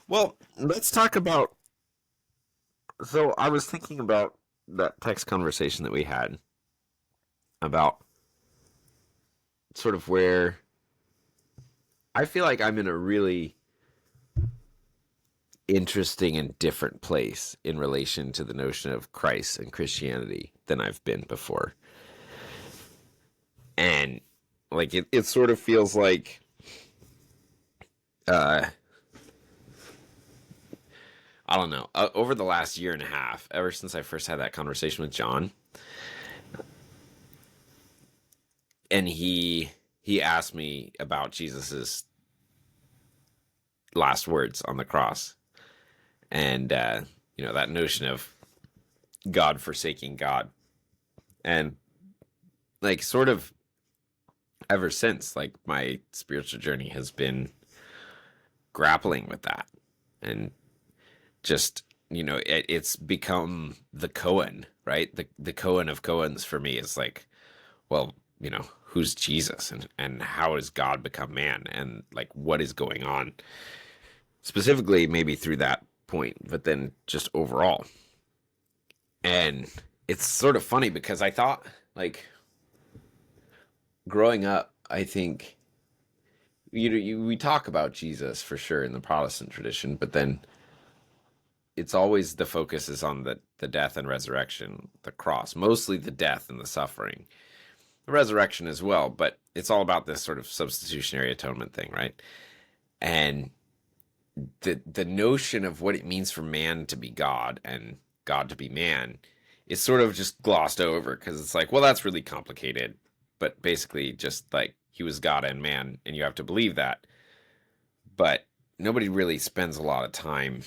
Well, let's talk about. So I was thinking about that text conversation that we had about sort of where I feel like I'm in a really interesting and different place in relation to the notion of Christ and Christianity than I've been before. And like it sort of feels like uh I don't know, over the last year and a half, ever since I first had that conversation with John, and he asked me about Jesus's last words on the cross, and that notion of God forsaking God, and like sort of ever since, like my spiritual journey has been grappling with that, and just it's become the koan, right? The koan of koans for me is like, well, who's Jesus, and how has God become man, and like what is going on specifically maybe through that point, but then just overall. And it's sort of funny because I thought, like, growing up, I think we talk about Jesus for sure in the Protestant tradition, but then it's always the focus is on the death and resurrection, the cross, mostly the death and the suffering, the resurrection as well, but it's all about this sort of substitutionary atonement thing, right? And the notion of what it means for man to be God and God to be man is sort of just glossed over because it's like, well, that's really complicated, but basically just like he was God and man, and you have to believe that. But nobody really spends a lot of time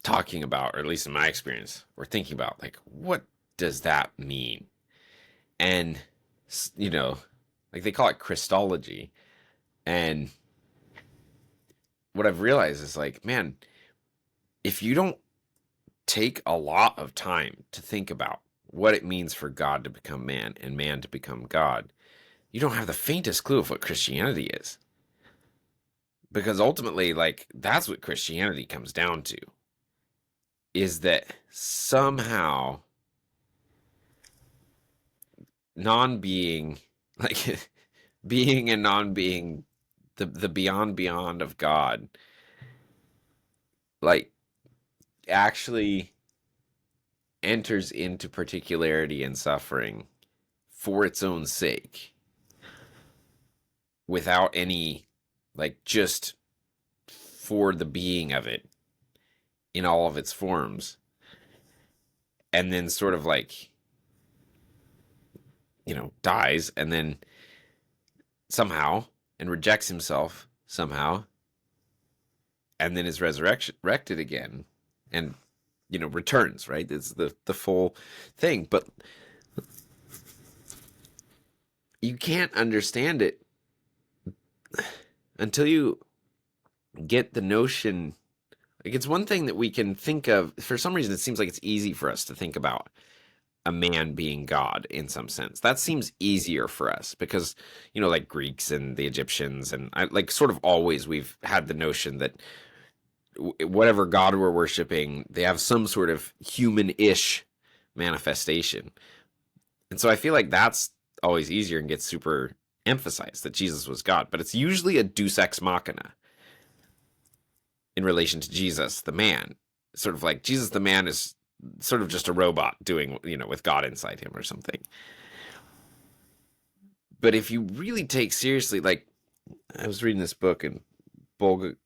talking about, or at least in my experience, or thinking about, like, what does that mean? And, like they call it Christology. And what I've realized is like, man, if you don't take a lot of time to think about what it means for God to become man and man to become God, you don't have the faintest clue of what Christianity is. Because ultimately, like, that's what Christianity comes down to, is that somehow non-being, like being and non-being, the beyond of God, like actually enters into particularity and suffering for its own sake without any, like, just for the being of it in all of its forms, and then sort of like dies, and then somehow, and rejects himself somehow, and then is resurrected again, and returns, right? It's the full thing. But you can't understand it until you get the notion. Like, it's one thing that we can think of. For some reason, it seems like it's easy for us to think about a man being God in some sense. That seems easier for us because, like Greeks and the Egyptians, and like sort of always we've had the notion that whatever God we're worshiping, they have some sort of human-ish manifestation. And so I feel like that's always easier and gets super emphasized, that Jesus was God. But it's usually a deus ex machina in relation to Jesus, the man. Sort of like Jesus, the man, is sort of just a robot doing, with God inside him or something. But if you really take seriously, like, I was reading this book in from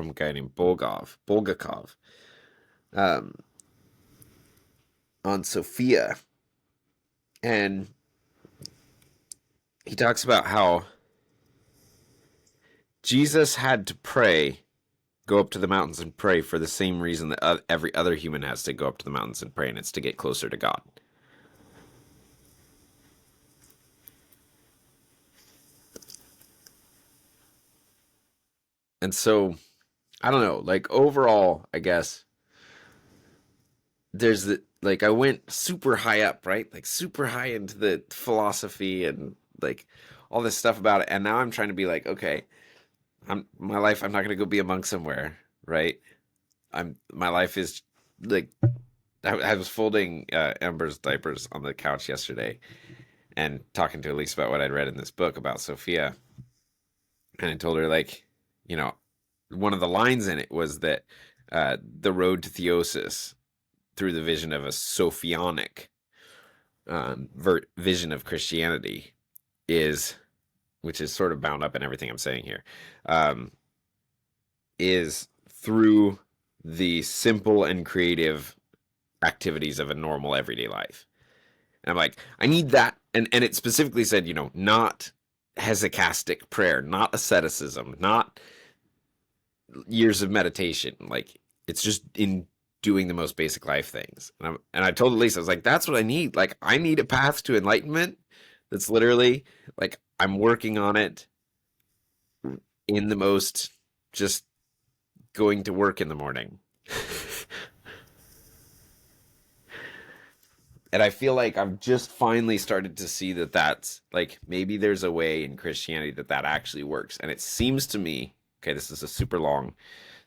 a guy named Bulgakov, um, on Sophia, and he talks about how Jesus had to pray, go up to the mountains and pray for the same reason that every other human has to go up to the mountains and pray, and it's to get closer to God. And so, I don't know, like, overall, I guess, there's like, I went super high up, right? Like, super high into the philosophy and, like, all this stuff about it. And now I'm trying to be like, okay, I'm not going to go be a monk somewhere. right? My life is like I was folding Ember's diapers on the couch yesterday and talking to Elise about what I'd read in this book about Sophia, and I told her, like, you know, one of the lines in it was that the road to theosis through the vision of a Sophianic vision of Christianity is, which is sort of bound up in everything I'm saying here, um, is through the simple and creative activities of a normal everyday life. And I'm like, I need that. And it specifically said, not hesychastic prayer, not asceticism, not years of meditation. Like, it's just in doing the most basic life things. And I told Elise, I was like, that's what I need. Like, I need a path to enlightenment that's literally like I'm working on it in the most just going to work in the morning. And I feel like I've just finally started to see that that's like maybe there's a way in Christianity that actually works. And it seems to me, okay, this is a super long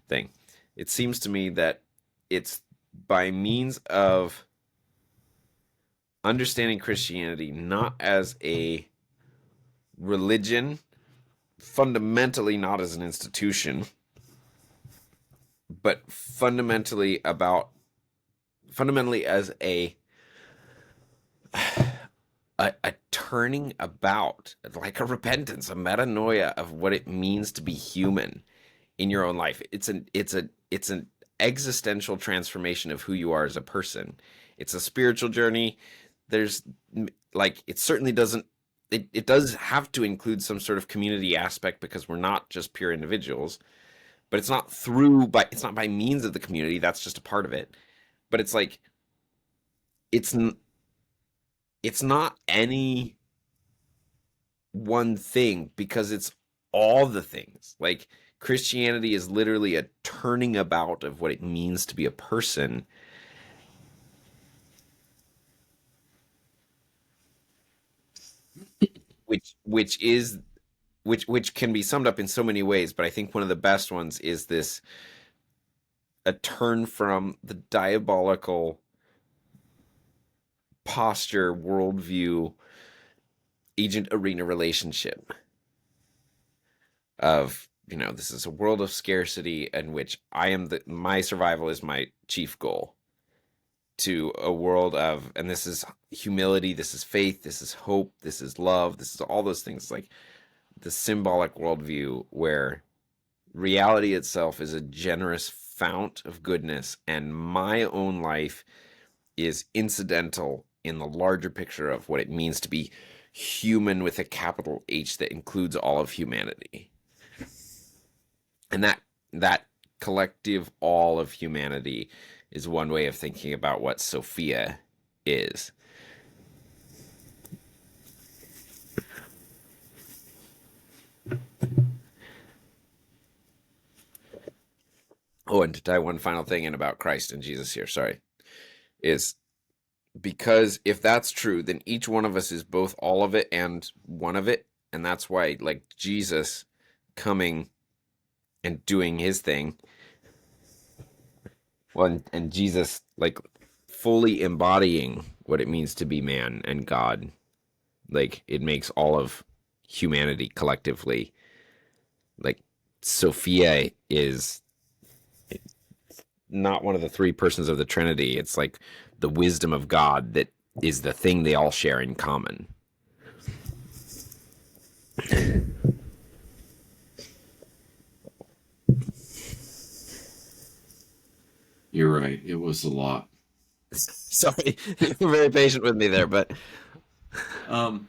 thing. It seems to me that it's by means of understanding Christianity not as a religion, fundamentally not as an institution, but fundamentally as a turning about, like a repentance, a metanoia of what it means to be human in your own life. It's an existential transformation of who you are as a person. It's a spiritual journey. There's like, it certainly doesn't, it does have to include some sort of community aspect because we're not just pure individuals, but it's not by means of the community. That's just a part of it. But it's like, it's not any one thing because it's all the things. Like, Christianity is literally a turning about of what it means to be a person. Which can be summed up in so many ways, but I think one of the best ones is this: a turn from the diabolical posture, worldview, agent arena relationship of, this is a world of scarcity in which my survival is my chief goal, to a world of, and this is humility, this is faith, this is hope, this is love, this is all those things, like the symbolic worldview where reality itself is a generous fount of goodness, and my own life is incidental in the larger picture of what it means to be human with a capital H that includes all of humanity. And that collective all of humanity is one way of thinking about what Sophia is. Oh, and to tie one final thing in about Christ and Jesus here, sorry, is because if that's true, then each one of us is both all of it and one of it. And that's why, like, Jesus coming and doing his thing, well, and Jesus, like, fully embodying what it means to be man and God, like, it makes all of humanity collectively, like, Sophia is not one of the three persons of the Trinity. It's like the wisdom of God that is the thing they all share in common. You're right. It was a lot. Sorry, you're very patient with me there, but Um,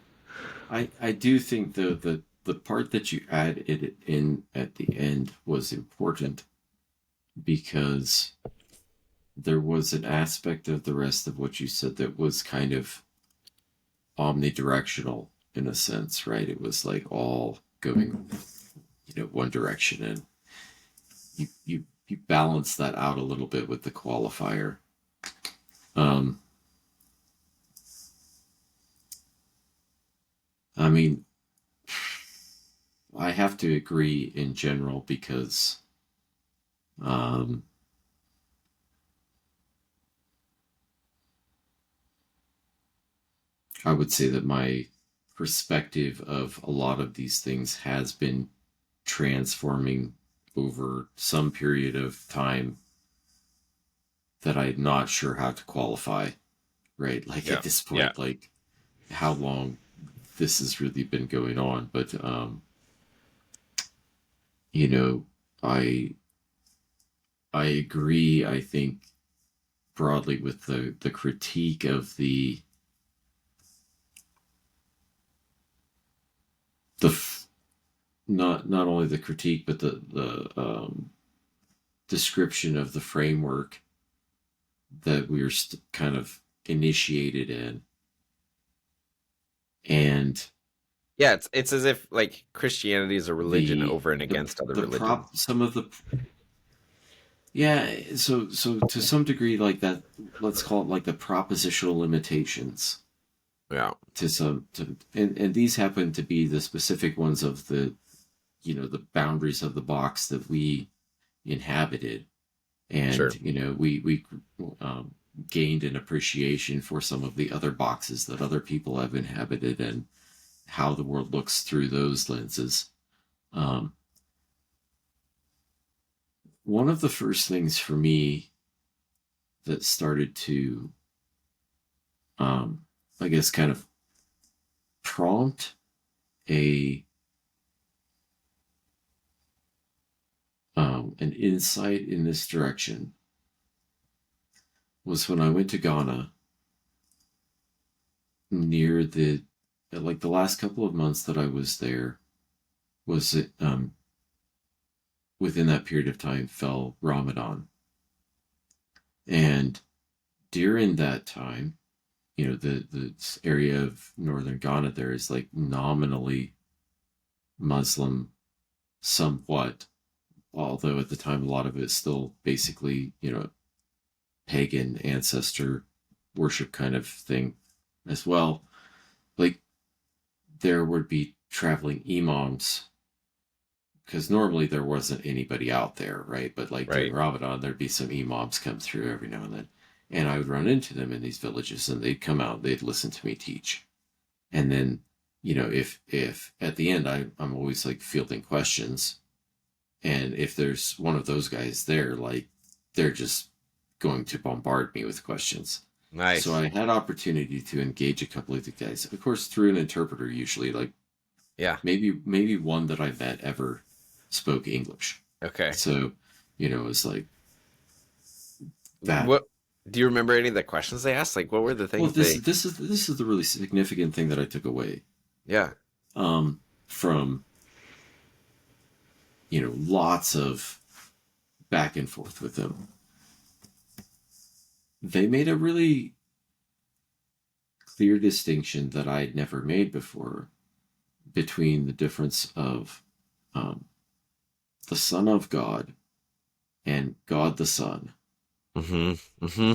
I do think the part that you added in at the end was important because there was an aspect of the rest of what you said that was kind of omnidirectional in a sense, right? It was like all going, one direction, and you balance that out a little bit with the qualifier. Um, I mean, I have to agree in general because Um, I would say that my perspective of a lot of these things has been transforming over some period of time that I'm not sure how to qualify, right? Like Yeah. at this Yeah. point, like how long this has really been going on. But, you know, I, I agree, I think broadly with the critique of the not only the critique, but the description of the framework that we are kind of initiated in. And Yeah, it's as if like Christianity is a religion the over and the against other the religions. prop some of the yeah, so to some degree, like that, let's call it like the propositional limitations Yeah. to some to and these happen to be the specific ones of the, the boundaries of the box that we inhabited. And Sure. we gained an appreciation for some of the other boxes that other people have inhabited, and how the world looks through those lenses. um, One of the first things for me that started to, I guess, kind of prompt a an insight in this direction was when I went to Ghana near the last couple of months that I was there. Was within that period of time fell Ramadan. And during that time, the area of northern Ghana there is like nominally Muslim, somewhat, although at the time a lot of it is still basically, pagan ancestor worship kind of thing as well. Like there would be traveling imams, because normally there wasn't anybody out there, right? But like during Right. Ramadan, there'd be some imams come through every now and then. And I would run into them in these villages, and they'd come out, they'd listen to me teach. And then, if at the end I'm always like fielding questions, and if there's one of those guys there, like they're just going to bombard me with questions. So Nice. I had opportunity to engage a couple of the guys, of course, through an interpreter usually, like Yeah. maybe one that I met ever spoke English. Okay. So, it's like that. What do you remember any of the questions they asked? Like what were the Well, things this they this is the really significant thing that I took away, Yeah. from lots of back and forth with them. They made a really clear distinction that I'd never made before between the difference of, um, the Son of God and God the Son. Mm-hmm. Mm-hmm.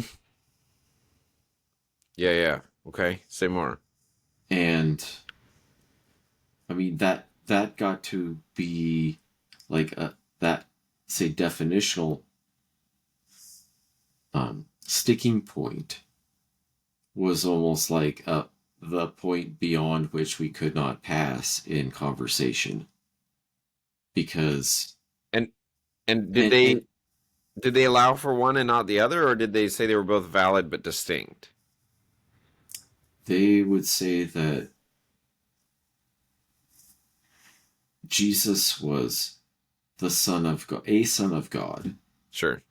Yeah, yeah. Okay. Say more. And I mean that got to be like that, say, definitional, sticking point was almost like the point beyond which we could not pass in conversation, because And and and did they allow for one and not the other, or did they say they were both valid but distinct? they would say that Jesus was the Son of God, a Son of God. Sure.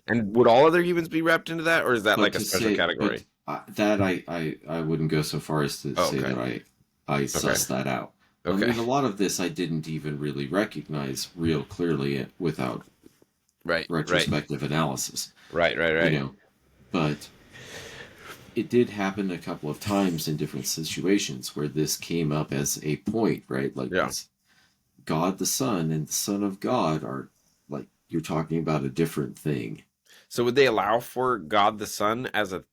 And would all other humans be wrapped into that, or is that But like a to special say, but category? that I wouldn't go so far as to Oh, say okay. that I Okay. sussed that out. I Okay. mean, a lot of this I didn't even really recognize real clearly without Right. Right. retrospective analysis, Right. Right. you Right. know. But it did happen a couple of times in different situations where this came up as a point, right? Like Yeah. this God the Son and the Son of God are, like, you're talking about a different thing. So would they allow for God the Son as a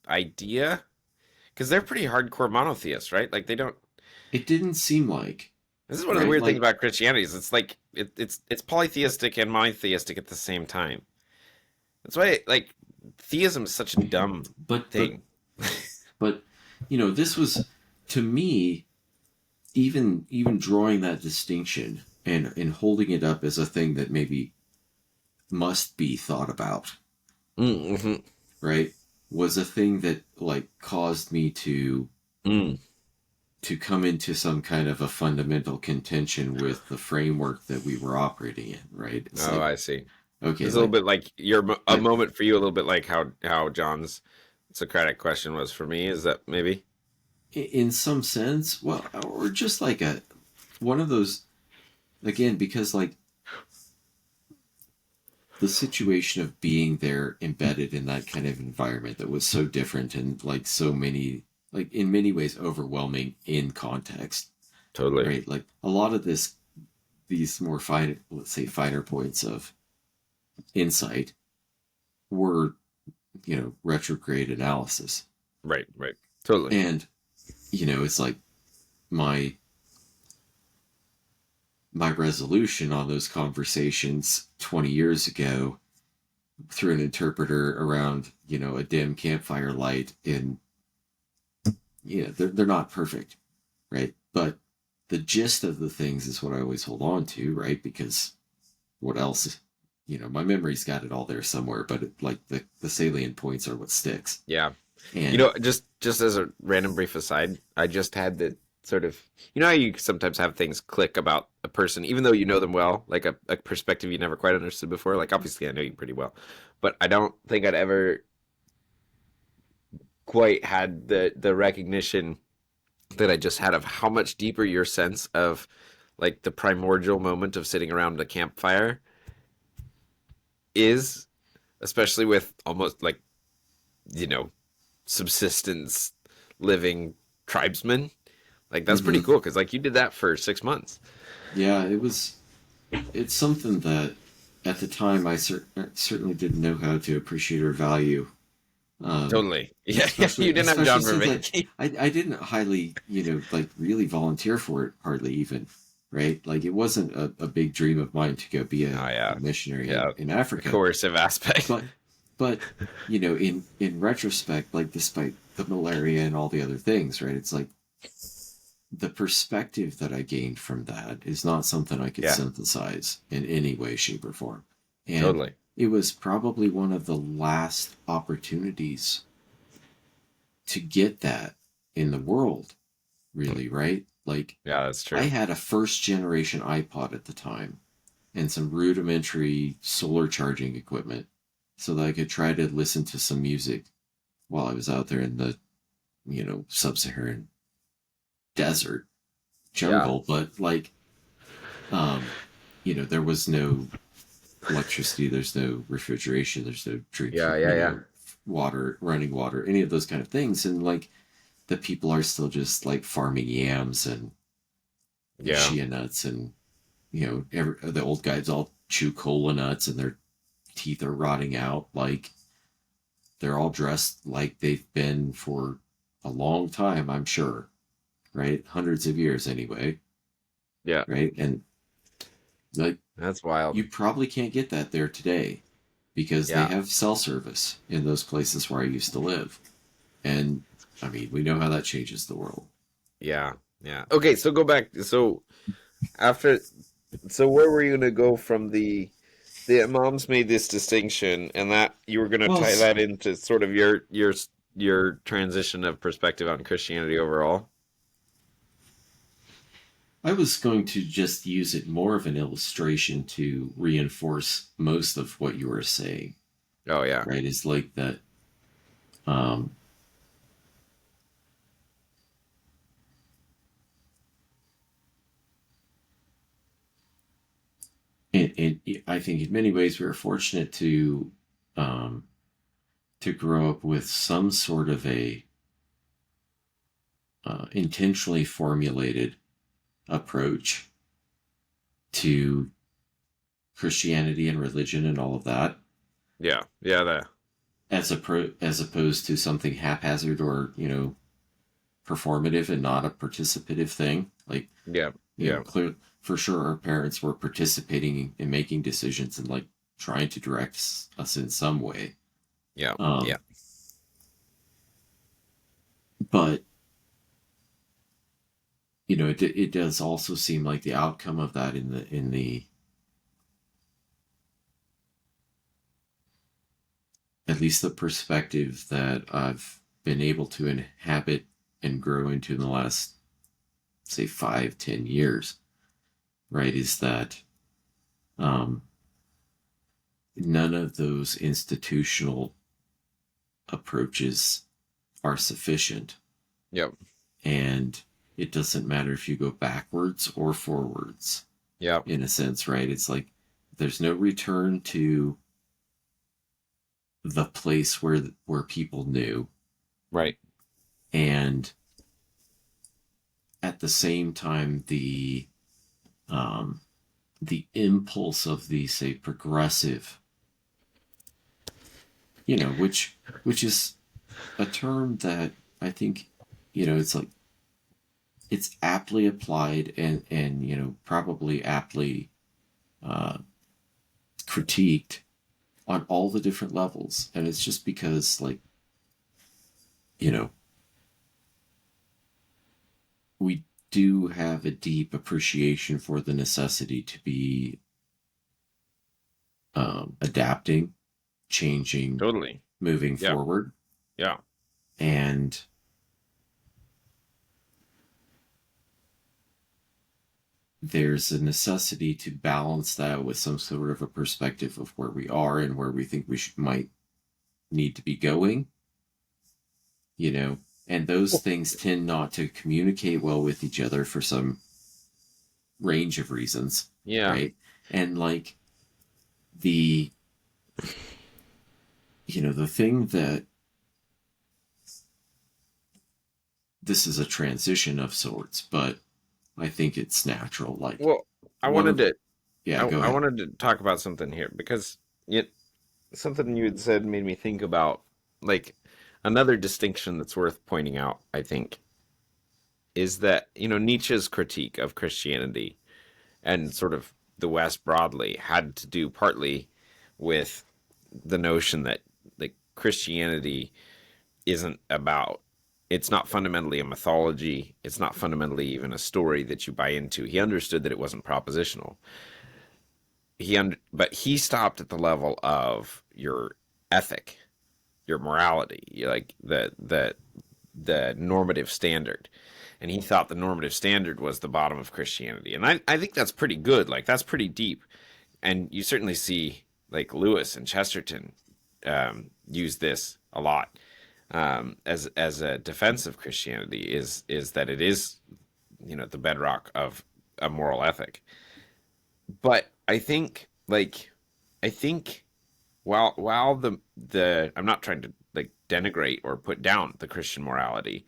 idea? Because they're pretty hardcore monotheists, right? Like they don't. It didn't seem like. This is one of the right? weird things Like, about Christianity is it's like it's polytheistic and monotheistic at the same time. That's why like theism is such a dumb but but thing. but this was, to me, even drawing that distinction and holding it up as a thing that maybe must be thought about, Mm-hmm. right, was a thing that like caused me Mm. to come into some kind of a fundamental contention with the framework that we were operating in, right? It's Oh, like, I see. okay, It's a little like bit like a I moment for you, a little bit like how John's Socratic question was for me. Is that maybe? in some sense, well, or just like a one of those, again, because like the situation of being there embedded in that kind of environment that was so different and like so many, like in many ways overwhelming in context, Totally. right? Like a lot of these more fine, let's say, finer points of insight were, retrograde analysis. Right, right. Totally. And it's like my my resolution on those conversations 20 years ago through an interpreter around, a dim campfire light in, they're not perfect, right? But the gist of the things is what I always hold on to, right? Because what else? My memory's got it all there somewhere, but like the salient points are what sticks. Yeah. And Just as a random brief aside, I just had the sort of how you sometimes have things click about a person, even though you know them well, like a perspective you never quite understood before. Like obviously I know you pretty well, but I don't think I'd ever quite had the recognition that I just had of how much deeper your sense of like the primordial moment of sitting around a campfire is, especially with almost like, you know, subsistence living tribesmen. Like that's pretty mm-hmm. cool because like you did that for 6 months. Yeah, it's something that at the time I certainly didn't know how to appreciate or value. Totally. Yeah, Especially, you didn't have John since Vervaeke. I didn't highly, like really volunteer for it, hardly even, right? Like it wasn't a big dream of mine to go be Oh a yeah, missionary yeah. in The Africa. coercive aspect. But in retrospect, like despite the malaria and all the other things, right? It's like the perspective that I gained from that is not something I could Yeah, synthesize in any way, shape, or form. And totally. it was probably one of the last opportunities to get that in the world, really, right? Like, Yeah, that's I true. had a first generation iPod at the time and some rudimentary solar charging equipment so that I could try to listen to some music while I was out there in the, sub Saharan desert Yeah, jungle. But, like, there was no electricity, there's no refrigeration, there's no yeah, drinking, yeah, yeah, water, running water, any of those kind of things. And, like, the people are still just like farming yams and yeah, shea nuts, and the old guys all chew cola nuts and their teeth are rotting out. Like they're all dressed like they've been for a long time, I'm sure, right? Hundreds of years anyway, yeah. right? And like That's wild. you probably can't get that there today because they Yeah, have cell service in those places where I used to live. And I mean, we know how that changes the world. yeah, yeah. Okay, so go back. So after, so where were you gonna go from the moms made this distinction, and that you were gonna Well, tie that into sort of your transition of perspective on Christianity overall. I was going to just use it more of an illustration to reinforce most of what you were saying, Oh yeah, right? Is like that, um, and I think in many ways we were fortunate um, to grow up with some sort of a intentionally formulated approach to Christianity and religion and all of that, yeah, yeah. That as opposed to something haphazard or performative and not a participative thing. Like yeah, Yeah. Clear for sure our parents were participating in making decisions and like trying to direct us in some way. Yeah. Yeah. Um, but it does also seem like the outcome of that in the at least the perspective that I've been able to inhabit and grow into in the last, say, 5-10 years, right, is that um, none of those institutional approaches are sufficient. Yep. And it doesn't matter if you go backwards or forwards, Yep. in a sense, right? It's like there's no return to the place where people knew. Right. And at the same time, um, the impulse of the, say, progressive, which is a term that I think, it's like it's aptly applied and probably aptly uh, critiqued on all the different levels, and it's just because, like, you know we do have a deep appreciation for the necessity to be adapting, changing, Totally. moving Yeah. forward. Yeah. And there's a necessity to balance that with some sort of a perspective of where we are and where we think might need to be going, and those things tend not to communicate well with each other for some range of reasons, Yeah. right? And like the the thing that this is a transition of sorts, but I think it's natural. Like Well, I one wanted of to yeah, go I ahead. wanted to talk about something here because something you had said made me think about like another distinction that's worth pointing out, I think, is that, Nietzsche's critique of Christianity and sort of the West broadly had to do partly with the notion that like Christianity isn't about it's not fundamentally a mythology, it's not fundamentally even a story that you buy into. He understood that it wasn't propositional. But he stopped at the level of your ethic, your morality, like the normative standard. And he thought the normative standard was the bottom of Christianity. And I think that's pretty good. Like, that's pretty deep. And you certainly see, like, Lewis and Chesterton use this a lot as a defense of Christianity is that it is, the bedrock of a moral ethic. But I think while the I'm not trying to like denigrate or put down the Christian morality,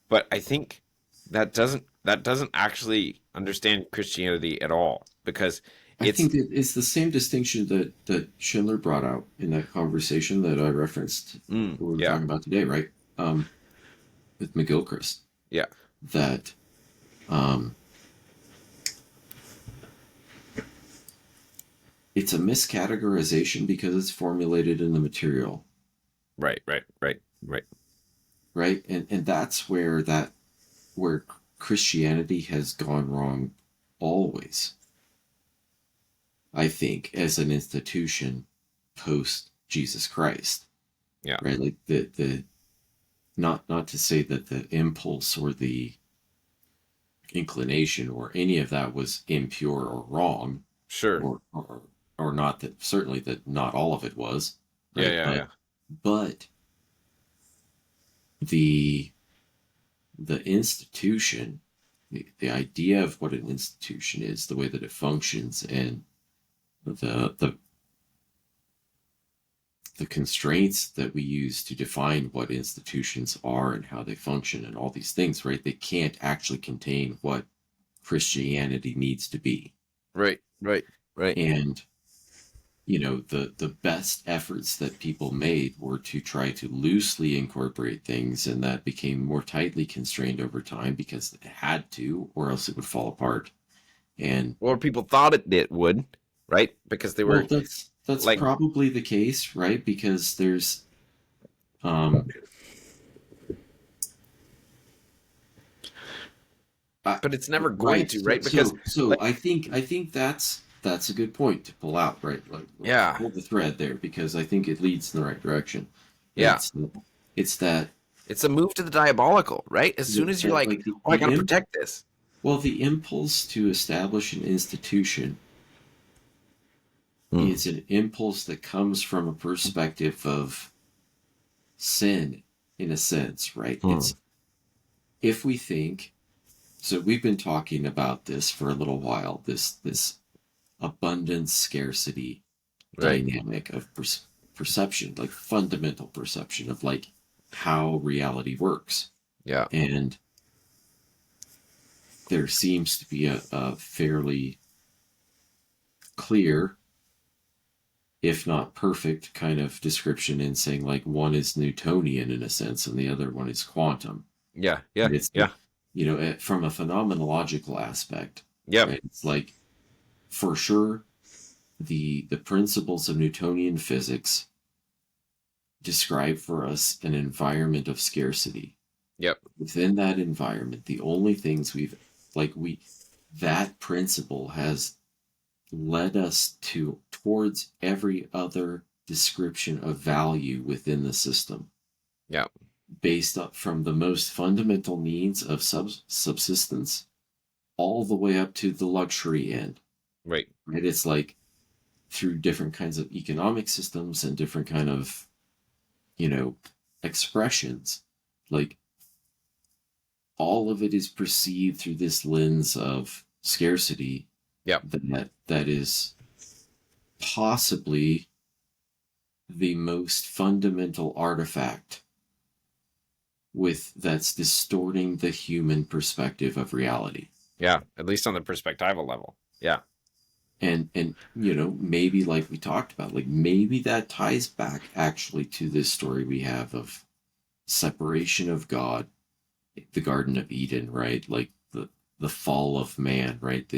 but I think that doesn't actually understand Christianity at all because I it's think that it's the same distinction that Schindler brought out in that conversation that I referenced we were yeah, talking about today, right? With McGilchrist, yeah, that um, it's a miscategorization because it's formulated in the material, right, right, right, right, right? And that's where Christianity has gone wrong always, I think, as an institution post Jesus Christ, yeah, right? Like the not to say that the impulse or the inclination or any of that was impure or wrong, sure, or not, that certainly that not all of it was, yeah, right? yeah, but yeah, but the the institution, the idea of what an institution is, the way that it functions, and the the the constraints that we use to define what institutions are and how they function and all these things, right? They can't actually contain what Christianity needs to be. right, right, right, And the best efforts that people made were to try to loosely incorporate things, and that became more tightly constrained over time because it had to, or else it would fall apart. And Or people thought it would, right? Because they well, were that's like, probably the case, right? Because there's um I, but it's never going right. to, So right? Because so like, I think that's a good point to pull out, right? Like yeah, pull the thread there because I think it leads in the right direction. yeah, It's that it's a move to the diabolical, right? As soon as you're that like, like oh, I gotta protect this. the impulse to establish an institution Hmm. is an impulse that comes from a perspective of sin, in a sense, right? Hmm. It's if we think so. We've been talking about this for a little while. This abundance scarcity Right. dynamic of perception, like fundamental perception of like how reality works. Yeah. And there seems to be a fairly clear, if not perfect, kind of description in saying like one is Newtonian in a sense and the other one is quantum. Yeah. Yeah. And it's Yeah. from a phenomenological aspect, Yep. right? It's like for sure the principles of Newtonian physics describe for us an environment of scarcity. Yep. Within that environment, the only things that principle has led us towards every other description of value within the system Yep. based up from the most fundamental needs of subsistence all the way up to the luxury end, Right. right? It's like through different kinds of economic systems and different kind of you know expressions, like all of it is perceived through this lens of scarcity Yep. that is possibly the most fundamental artifact with that's distorting the human perspective of reality. Yeah. At least on the perspectival level. Yeah. And maybe like we talked about, like maybe that ties back actually to this story we have of separation of God, the Garden of Eden, right? Like the fall of man, right?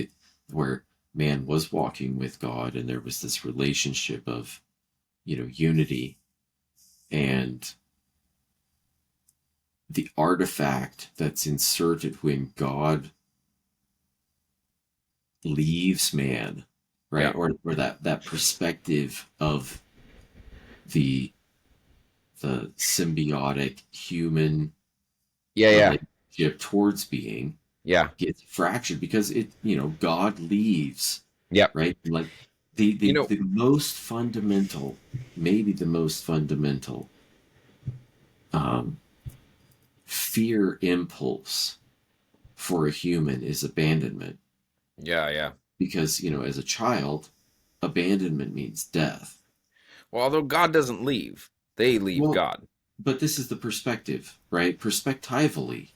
Where man was walking with God and there was this relationship of unity, and the artifact that's inserted when God leaves man, Yeah. right? Or that perspective of the symbiotic human Yeah. Yeah. relationship towards being Yeah. gets fractured because God leaves, Yep. right? Like the, You the know, the most fundamental, maybe the most fundamental um, fear impulse for a human is abandonment, yeah. Yeah. because as a child, abandonment means death. Well, although God doesn't leave, they leave Well, God. but this is the perspective, right? Perspectively,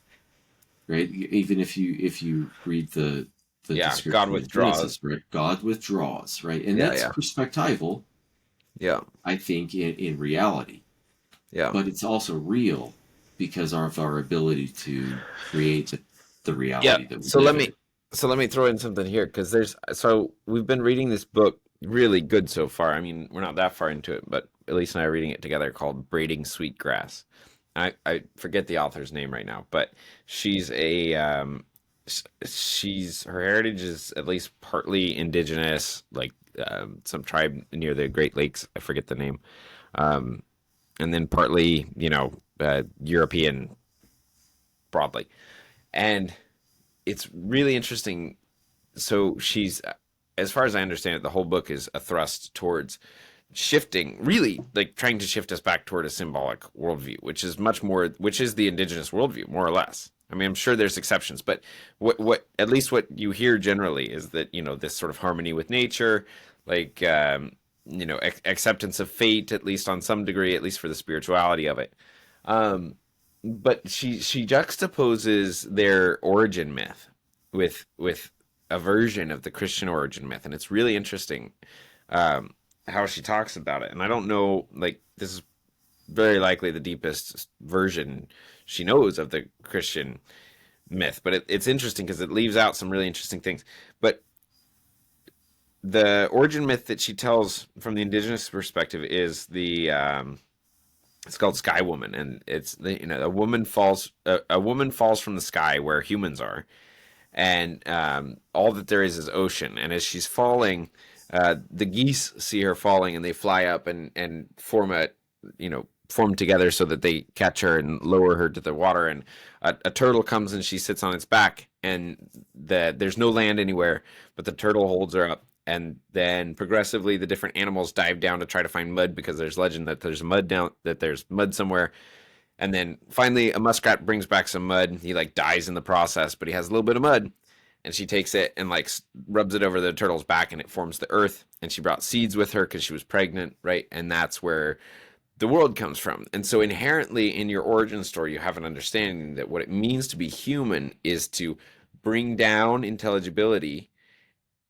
right? Even if you read the Yeah. God description of withdraws. Genesis, right? God withdraws, right? And Yeah. that's Yeah. perspectival, Yeah. I think, in reality. Yeah. But it's also real because of our ability to create the Yeah. reality that we So live let in. me throw in something here because we've been reading this book really good so far. I mean, we're not that far into it, but Elise and I are reading it together called Braiding Sweetgrass. I forget the author's name right now, but she's a she's her heritage is at least partly indigenous, like some tribe near the Great Lakes. I forget the name, um, and then partly European broadly, and it's really interesting. So she's, as far as I understand it, the whole book is a thrust towards shifting, really like trying to shift us back toward a symbolic worldview, which is the indigenous worldview, more or less. I mean, I'm sure there's exceptions, but what at least what you hear generally is that this sort of harmony with nature, like acceptance of fate, at least on some degree, at least for the spirituality of it. Um, but she juxtaposes their origin myth with a version of the Christian origin myth, and it's really interesting how she talks about it. And I don't know, like this is very likely the deepest version she knows of the Christian myth, but it's interesting because it leaves out some really interesting things. But the origin myth that she tells from the indigenous perspective is it's called Sky Woman, and it's a woman falls from the sky where humans are, and all that there is ocean. And as she's falling, the geese see her falling, and they fly up and form together so that they catch her and lower her to the water. And a turtle comes and she sits on its back, and there's no land anywhere, but the turtle holds her up. And then progressively, the different animals dive down to try to find mud, because there's legend that there's mud somewhere. And then finally, a muskrat brings back some mud. He like dies in the process, but he has a little bit of mud. And she takes it and like rubs it over the turtle's back, and it forms the earth. And she brought seeds with her because she was pregnant, right? And that's where the world comes from. And so inherently in your origin story, you have an understanding that what it means to be human is to bring down intelligibility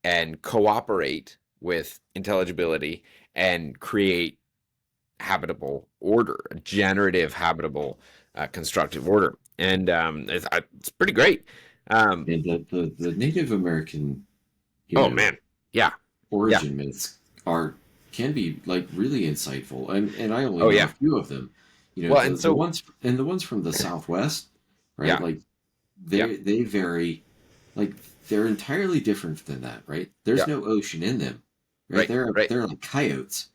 and cooperate with intelligibility and create habitable order, a generative, habitable, constructive order. And it's pretty great. And the Native American, Oh man, yeah, yeah, origin myths can be like really insightful, and I only oh know a yeah. few of them. Well, and so The ones from the Southwest, right? yeah, Like yeah, they vary, like they're entirely different than that, right? There's yeah, no ocean in them, right? right, right, They're like coyotes,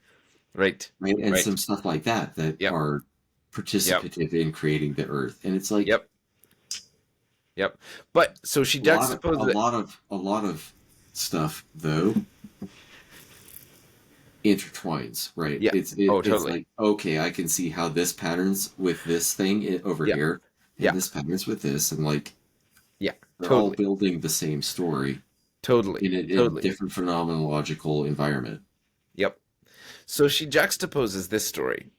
right, right? And right, some stuff like that yep, are yep, participative in creating the Earth, and it's like yep, yep. But so she juxtaposes it. a lot of stuff though intertwines, right? Yeah. Oh, It's totally. like, okay, I can see how this patterns with this thing over Yeah, here, and yeah, this patterns with this, and like yeah, they're all totally, building the same story totally, in a totally. different phenomenological environment. Yep. So she juxtaposes this story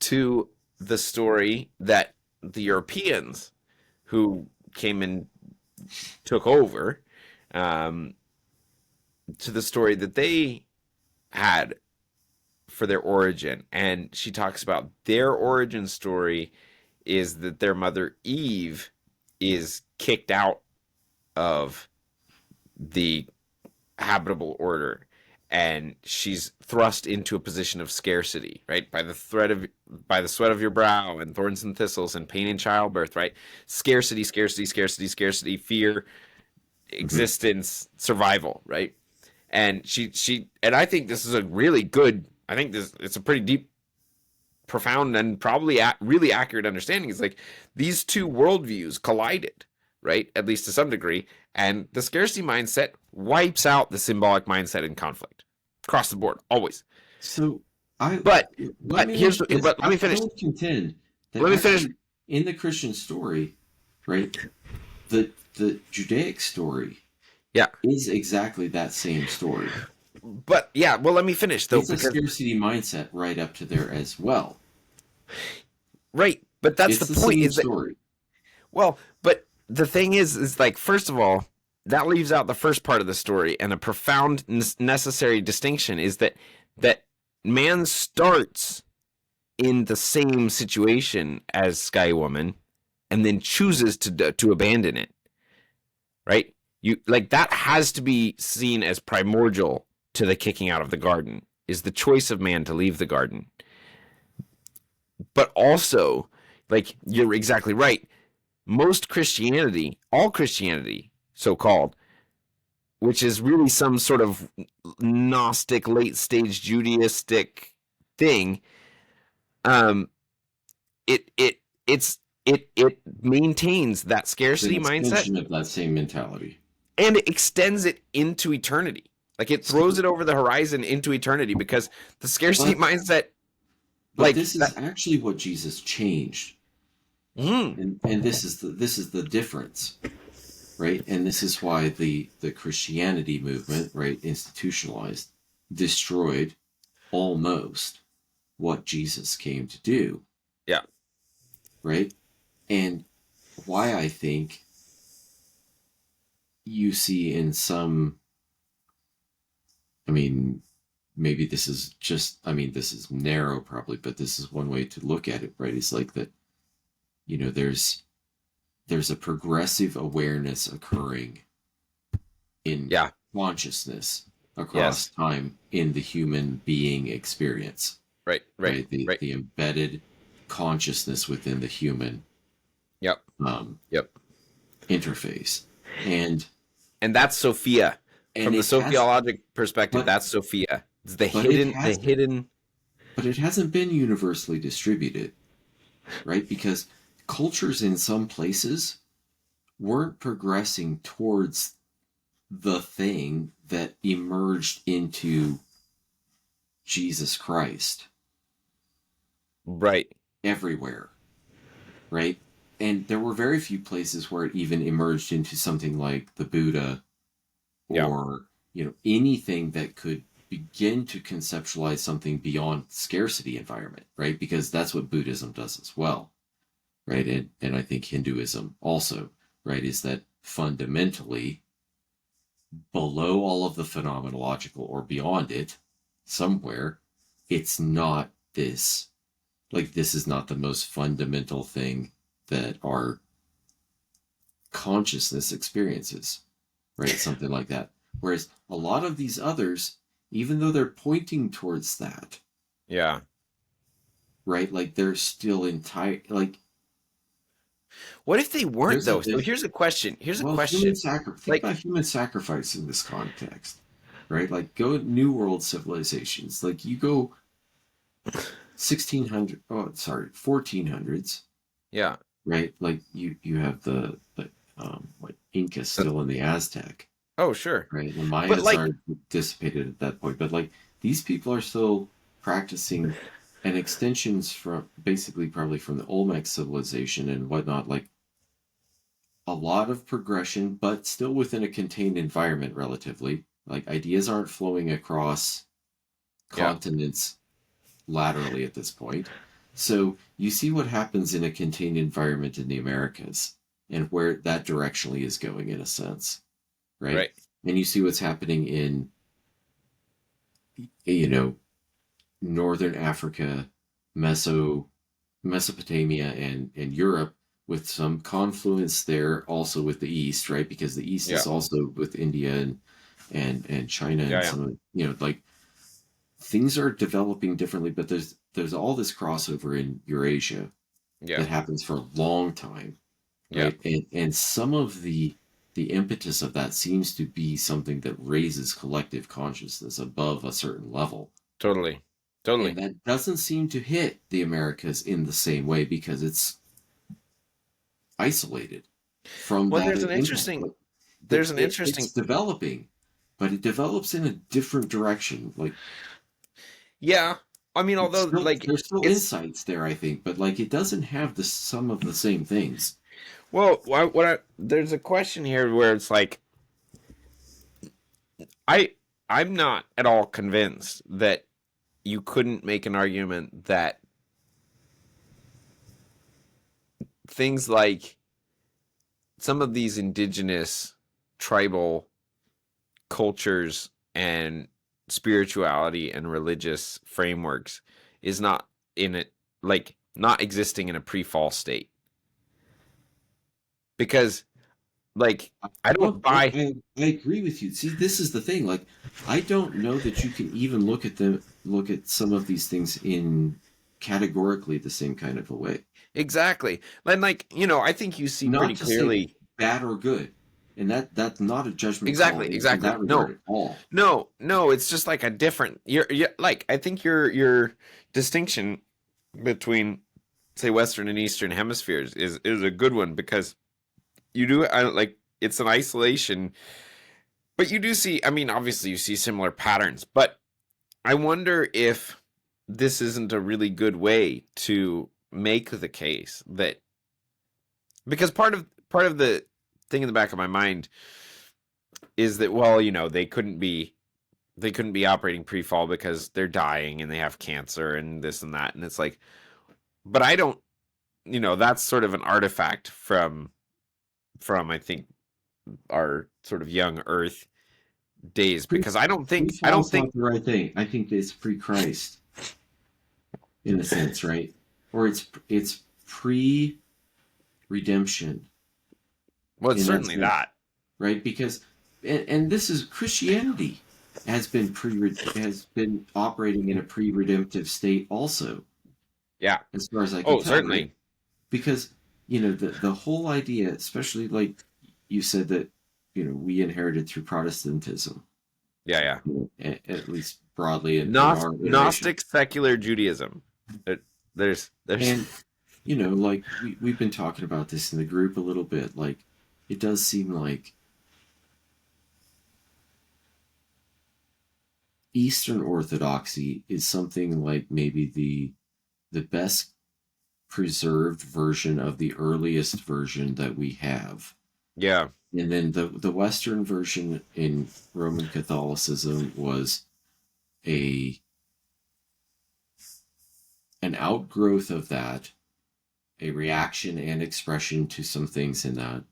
to the story that the Europeans who came and took over, um, to the story that they had for their origin. And she talks about their origin story is that their mother Eve is kicked out of the habitable order, and she's thrust into a position of scarcity, right? By the sweat of your brow and thorns and thistles and pain in childbirth, right? Scarcity, scarcity, scarcity, scarcity, fear, Hmm. existence, survival, right? And she and I think this is a really good, I think this it's a pretty deep, profound, and probably really accurate understanding. It's like these two worldviews collided, right? At least to some degree, and the scarcity mindset wipes out the symbolic mindset in conflict across the board, always. So I But let me here's ask this: but let me I finish. would contend that Let me finish. actually in the Christian story, right, the Judaic story Yeah, is exactly that same story. but yeah. Well, let me finish though, It's a because scarcity mindset right up to there as well. right. But that's the It's the point. same Is that story. well? But the thing is like first of all, that leaves out the first part of the story, and a profound necessary distinction is that man starts in the same situation as Sky Woman, and then chooses to abandon it. Right? You like that has to be seen as primordial to the kicking out of the garden, is the choice of man to leave the garden. But also, like you're exactly right. Most Christianity, all Christianity, so called, which is really some sort of Gnostic, late stage Judaistic thing, um, it maintains that It's an scarcity mindset, extension of that same mentality. and it extends it into eternity. Like it throws So, it over the horizon into eternity, because the scarcity but mindset, but like this is that. actually what Jesus changed, Mm, and this is the difference, right? And this is why the Christianity movement, right, institutionalized, destroyed almost what Jesus came to do, yeah, right? And why I think you see in some, I mean, maybe this is just, I mean, this is narrow probably, but this is one way to look at it, right? It's like that, there's a progressive awareness occurring in yeah, consciousness, across Yes. time in the human being experience, Right. Right. right? The Right. the embedded consciousness within the human Yep. um, Yep. interface, and And that's Sophia. and From the it has, sociologic perspective, but that's Sophia. It's the but it hidden, the hasn't, hidden. but it hasn't been universally distributed, right? Because cultures in some places weren't progressing towards the thing that emerged into Jesus Christ Right. everywhere, right? And there were very few places where it even emerged into something like the Buddha, Yeah. or anything that could begin to conceptualize something beyond scarcity environment, right? Because that's what Buddhism does as well, right? And I think Hinduism also, right, is that fundamentally below all of the phenomenological or beyond it, somewhere, it's not this. Like, this is not the most fundamental thing that our consciousness experiences, right? Something like that. Whereas a lot of these others, even though they're pointing towards that, Yeah. right? Like, they're still entire, like, What if they weren't though? So there's here's a question. Here's a well, human question. sacrifice. Think Like, about human sacrifice in this context, right? Like, go New World civilizations. Like, you go 1600, oh, sorry, 1400s, yeah. right? Like, you have the like Inca Uh, still in the Aztec, oh, sure. right? The But Mayas like, are dissipated at that point, but like, these people are still practicing, and extensions from basically probably from the Olmec civilization and whatnot, like a lot of progression, but still within a contained environment relatively. Like, ideas aren't flowing across yeah, continents laterally at this point. So you see what happens in a contained environment in the Americas and where that directionally is going in a sense, right? right. And you see what's happening in, you know, northern Africa, Meso Mesopotamia, and Europe, with some confluence there also with the East, right? Because the East Yeah. is also with India and China Yeah, and yeah. some of, like, things are developing differently, but there's all this crossover in Eurasia Yeah. that happens for a long time, Yeah. right? And some of the impetus of that seems to be something that raises collective consciousness above a certain level. Totally. And Totally. that doesn't seem to hit the Americas in the same way because it's isolated from Well, that impact. But there's an it's interesting, developing, but it develops in a different direction. Like, yeah. I mean, it's although still, like there's still it's, insights there, I think, but like, it doesn't have the some of the same things. well, there's a question here where it's like, I, I'm not at all convinced that you couldn't make an argument that things like some of these indigenous tribal cultures and spirituality and religious frameworks is not in it, like not existing in a pre-fall state, because like I don't Well, I, buy. I, I agree with you. See, this is the thing. Like, I don't know that you can even look at some of these things in categorically the same kind of a way. Exactly. And like, I think you see Not pretty to say clearly. bad or good, and that's not a judgment call Exactly, in exactly. that regard No, at all. no, no, it's just like a different, you're like, I think your distinction between, say, Western and Eastern hemispheres is a good one, because you do, like, it's an isolation, but you do see, I mean, obviously you see similar patterns, but I wonder if this isn't a really good way to make the case that, because part of the thing in the back of my mind is that, well, they couldn't be operating pre-fall because they're dying and they have cancer and this and that, and it's like, but I don't, that's sort of an artifact from I think our sort of young Earth days, Pre because I don't Fall's think not the right thing. I think it's pre Christ in a sense, right? Or it's pre redemption well, it's in that certainly sense, that. right? Because and this is Christianity. has been operating in a pre-redemptive state also, Yeah. as far as I can Oh, tell, right? certainly. Because the whole idea, especially like you said that we inherited through Protestantism, Yeah, yeah. at least broadly in our iteration, Gnostic secular Judaism. There, there's and like we've been talking about this in the group a little bit. Like it does seem like Eastern Orthodoxy is something like maybe the best preserved version of the earliest version that we have. yeah, And then the Western version in Roman Catholicism was a an outgrowth of that, a reaction and expression to some things in that,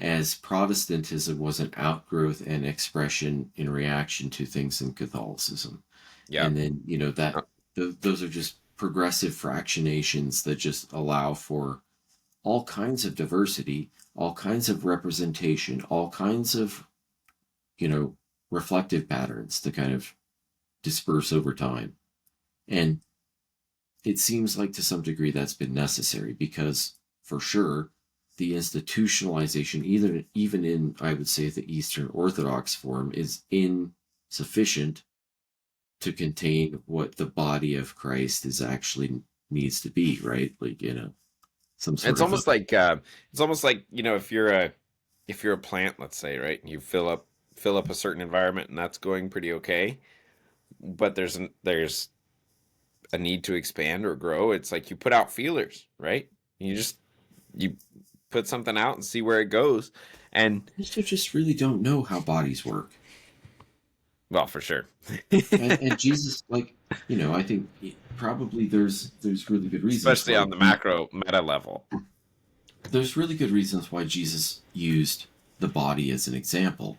as Protestantism was an outgrowth and expression in reaction to things in Catholicism. yeah. And then Uh, those are just progressive fractionations that just allow for all kinds of diversity, all kinds of representation, all kinds of you know reflective patterns to kind of disperse over time. And it seems like to some degree that's been necessary because for sure the institutionalization, even in I would say the Eastern Orthodox form, is insufficient to contain what the body of Christ is actually needs to be, right? Like some sort it's of a almost like if you're a plant, let's say, right? You fill up a certain environment, and that's going pretty okay. But there's a need to expand or grow. It's like you put out feelers, right? You put something out and see where it goes. And also just really don't know how bodies work. well, for sure. And Jesus, like, I think probably there's really good reasons Especially why on the macro meta level. there's really good reasons why Jesus used the body as an example.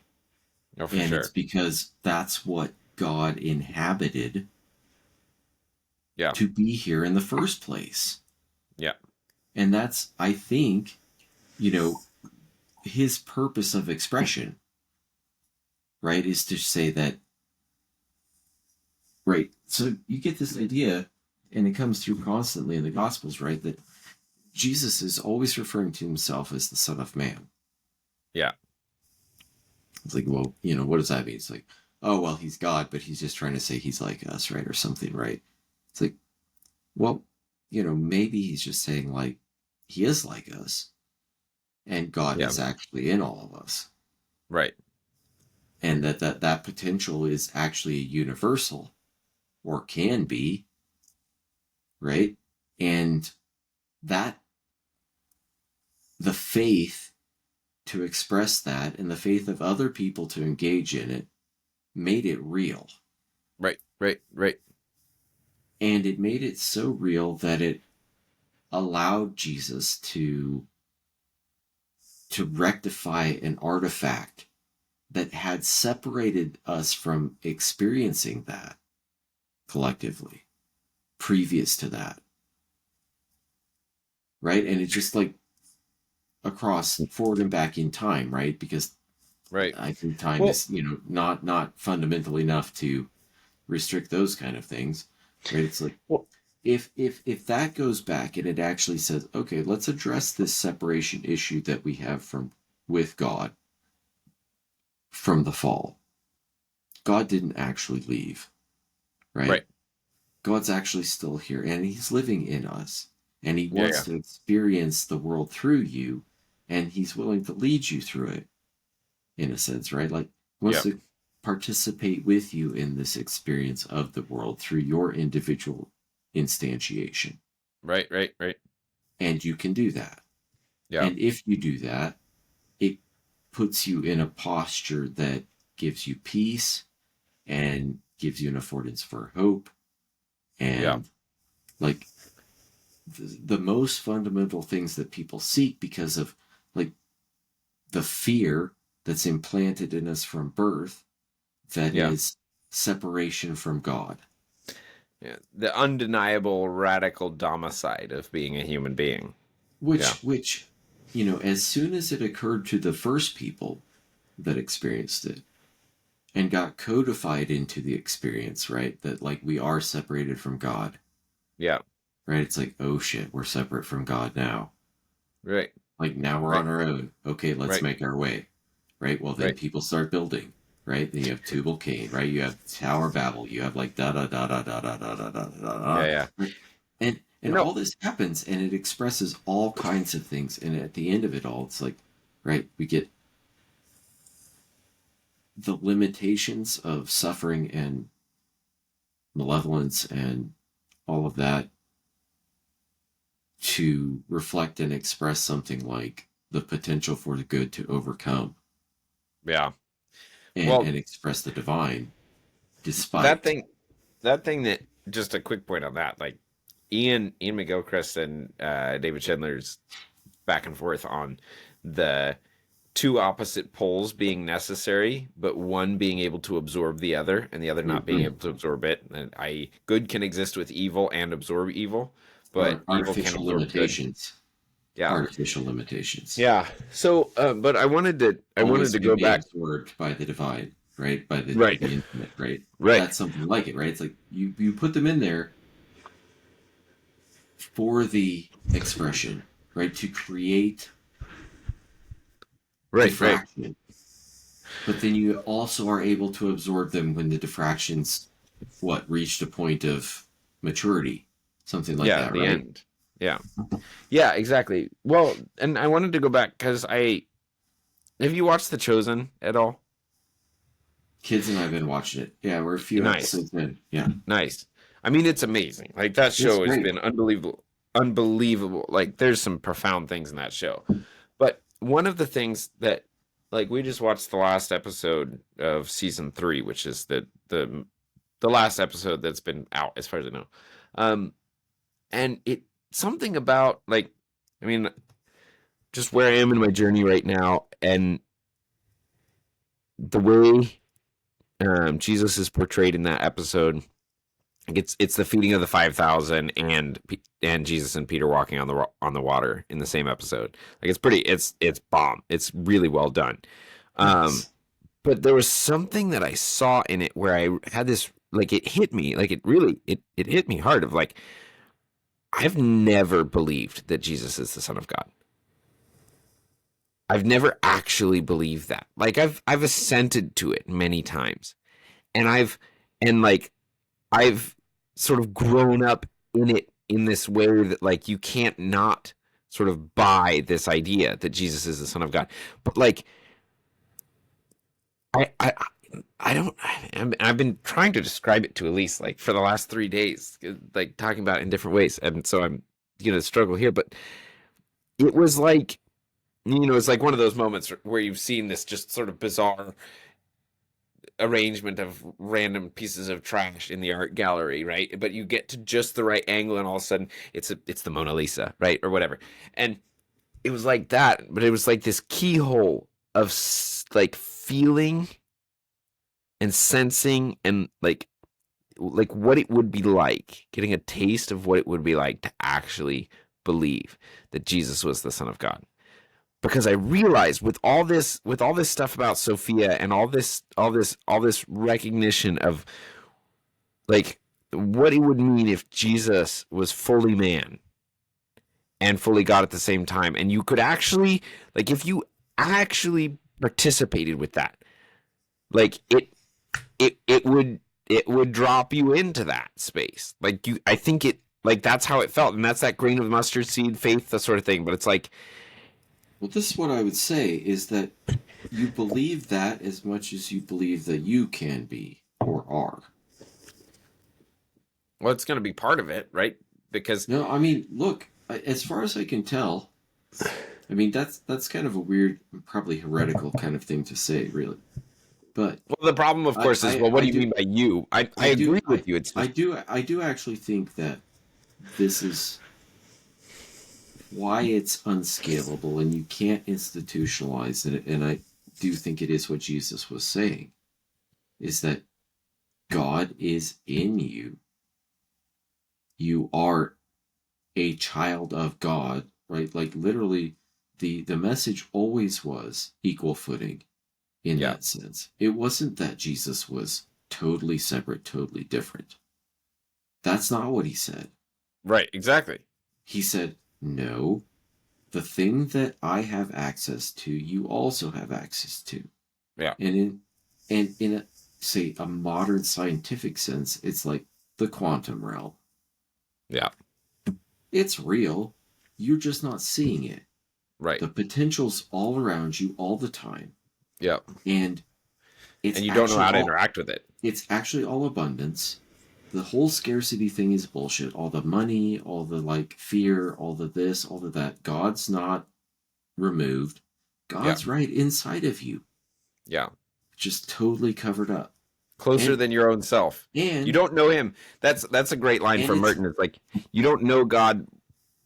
Oh, for And it's sure. because that's what God inhabited Yeah. to be here in the first place. Yeah. And that's, I think, you know, his purpose of expression, right, is to say that, right, so you get this idea, and it comes through constantly in the Gospels, right, that Jesus is always referring to himself as the Son of Man. Yeah. It's like, well, what does that mean? It's like, oh, well, he's God, but he's just trying to say he's like us, right? Or something, right? It's like, well, maybe he's just saying, like, he is like us, and God Yeah. is actually in all of us. Right. And that potential is actually universal, or can be, right? And that the faith to express that and the faith of other people to engage in it made it real. Right. Right. Right. And it made it so real that it allowed Jesus to rectify an artifact that had separated us from experiencing that collectively previous to that, right? And it's just like across forward and back in time, right? Because Right. I think time Well, is not fundamental enough to restrict those kind of things, right? It's like well, if that goes back and it actually says, okay, let's address this separation issue that we have from with God from the fall. God didn't actually leave, right? right. God's actually still here and he's living in us and he Yeah. wants Yeah. to experience the world through you and he's willing to lead you through it in a sense, right? Like he wants Yeah. to participate with you in this experience of the world through your individual instantiation. Right. Right. Right. And you can do that. Yeah. And if you do that, it puts you in a posture that gives you peace and gives you an affordance for hope Yeah. and like the most fundamental things that people seek because of like the fear that's implanted in us from birth that Yeah. is separation from God. Yeah. The undeniable radical domicide of being a human being. Yeah. Which as soon as it occurred to the first people that experienced it, and got codified into the experience, right? That like we are separated from God, Yeah. right? It's like, oh shit, we're separate from God now. Right. Like now we're Right. on our own. Okay, let's Right. make our way, right? Well, then Right. people start building, right? Then you have Tubal Cain, right? You have Tower Babel. You have like da da da da da da da da da Yeah. da. Yeah. Right? And No. all this happens, and it expresses all kinds of things. And at the end of it all, it's like, right? We get the limitations of suffering and malevolence and all of that to reflect and express something like the potential for the good to overcome Yeah. and Well, express the divine that despite. thing, that thing that just a quick point on that, like Ian McGilchrist and David Schindler's back and forth on the two opposite poles being necessary, but one being able to absorb the other and the other not being Mhm. able to absorb it. And I good can exist with evil and absorb evil, but Or evil can artificial absorb good. limitations. Yeah. Artificial limitations. Yeah. So, but I wanted Always to can go be back. absorbed by the divine, right? By Right. the infinite, right? Right. That's something like it, right? It's like you put them in there for the expression, right? To create Right. Right. diffraction. But then you also are able to absorb them when the diffractions reached a point of maturity. Something like Yeah. that, The right? end. Yeah. Yeah. Exactly. Well, and I wanted to go back because I have you watched The Chosen at all? Kids and I have been watching it. Yeah, we're a few Nice. episodes in. Yeah. Nice. I mean, it's amazing. Like that It's show has great. been unbelievable. Unbelievable. Like there's some profound things in that show. But one of the things that like we just watched the last episode of season 3, which is the last episode that's been out as far as I know. Um and it something about like I mean, just where I am in my journey right now and the way Jesus is portrayed in that episode. Like it's the feeding of the 5,000 and Jesus and Peter walking on the water in the same episode. Like it's bomb. It's really well done. Um, Nice. but there was something that I saw in it where I had this like it hit me like it hit me hard of like I've never believed that Jesus is the Son of God. I've never actually believed that. Like I've assented to it many times, and like I've sort of grown up in it in this way that like you can't not sort of buy this idea that Jesus is the Son of God. But like I I I don't I've been trying to describe it to Elise like for the last 3 days, like talking about it in different ways, and so I'm gonna struggle here. But it was like it's like one of those moments where you've seen this just sort of bizarre arrangement of random pieces of trash in the art gallery, right? But you get to just the right angle, and all of a sudden, it's the Mona Lisa, right, or whatever. And it was like that, but it was like this keyhole of like feeling and sensing and like what it would be like, getting a taste of what it would be like to actually believe that Jesus was the Son of God, because I realized with all this stuff about Sophia and all this recognition of like what it would mean if Jesus was fully man and fully God at the same time, and you could actually like if you actually participated with that, like it would drop you into that space. Like I think it like that's how it felt, and that's that grain of mustard seed faith, the sort of thing. But it's like Well, this is what I would say is that you believe that as much as you believe that you can be or are. well, it's going to be part of it, right? Because No, I mean, look, as far as I can tell, I mean that's kind of a weird, probably heretical kind of thing to say, really. But well, the problem, of I course, is well, what I do you do mean by you? I I do agree with you. It's just I do actually think that this is why it's unscalable and you can't institutionalize it. And I do think it is what Jesus was saying, is that God is in you. You are a child of God, right? Like literally the message always was equal footing. in Yeah. that sense. It wasn't that Jesus was totally separate, totally different. That's not what he said. Right. Exactly. He said, no, the thing that I have access to, you also have access to. Yeah. And in a, say, a modern scientific sense, it's like the quantum realm. Yeah. It's real. You're just not seeing it. Right. The potential's all around you all the time. Yeah. And And you don't know how to interact with it. it's actually all abundance. The whole scarcity thing is bullshit. All the money, all the like fear, all the this, all of that. God's not removed. Yeah. God's right inside of you, Yeah. just totally covered up. Closer And than your own self. You and don't know him. That's a great line and from it's Merton. It's like you don't know God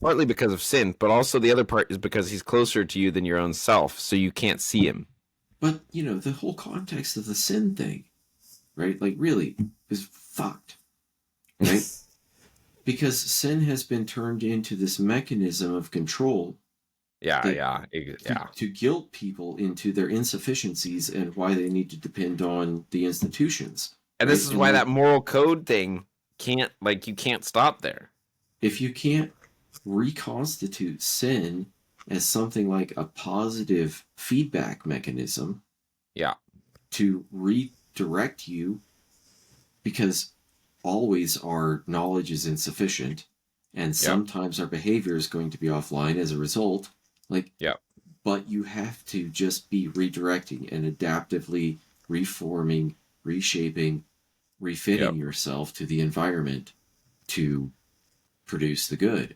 partly because of sin, but also the other part is because he's closer to you than your own self, so you can't see him. but the whole context of the sin thing, right? Like really is fucked, right? Because sin has been turned into this mechanism of control Yeah, that yeah, yeah. to guilt people into their insufficiencies and why they need to depend on the institutions, And this right? is And why like that moral code thing you can't stop there. if you can't reconstitute sin as something like a positive feedback mechanism Yeah. to redirect you, because always our knowledge is insufficient and Yep. sometimes our behavior is going to be offline as a result, like, Yep. but you have to just be redirecting and adaptively reforming, reshaping, refitting Yep. yourself to the environment to produce the good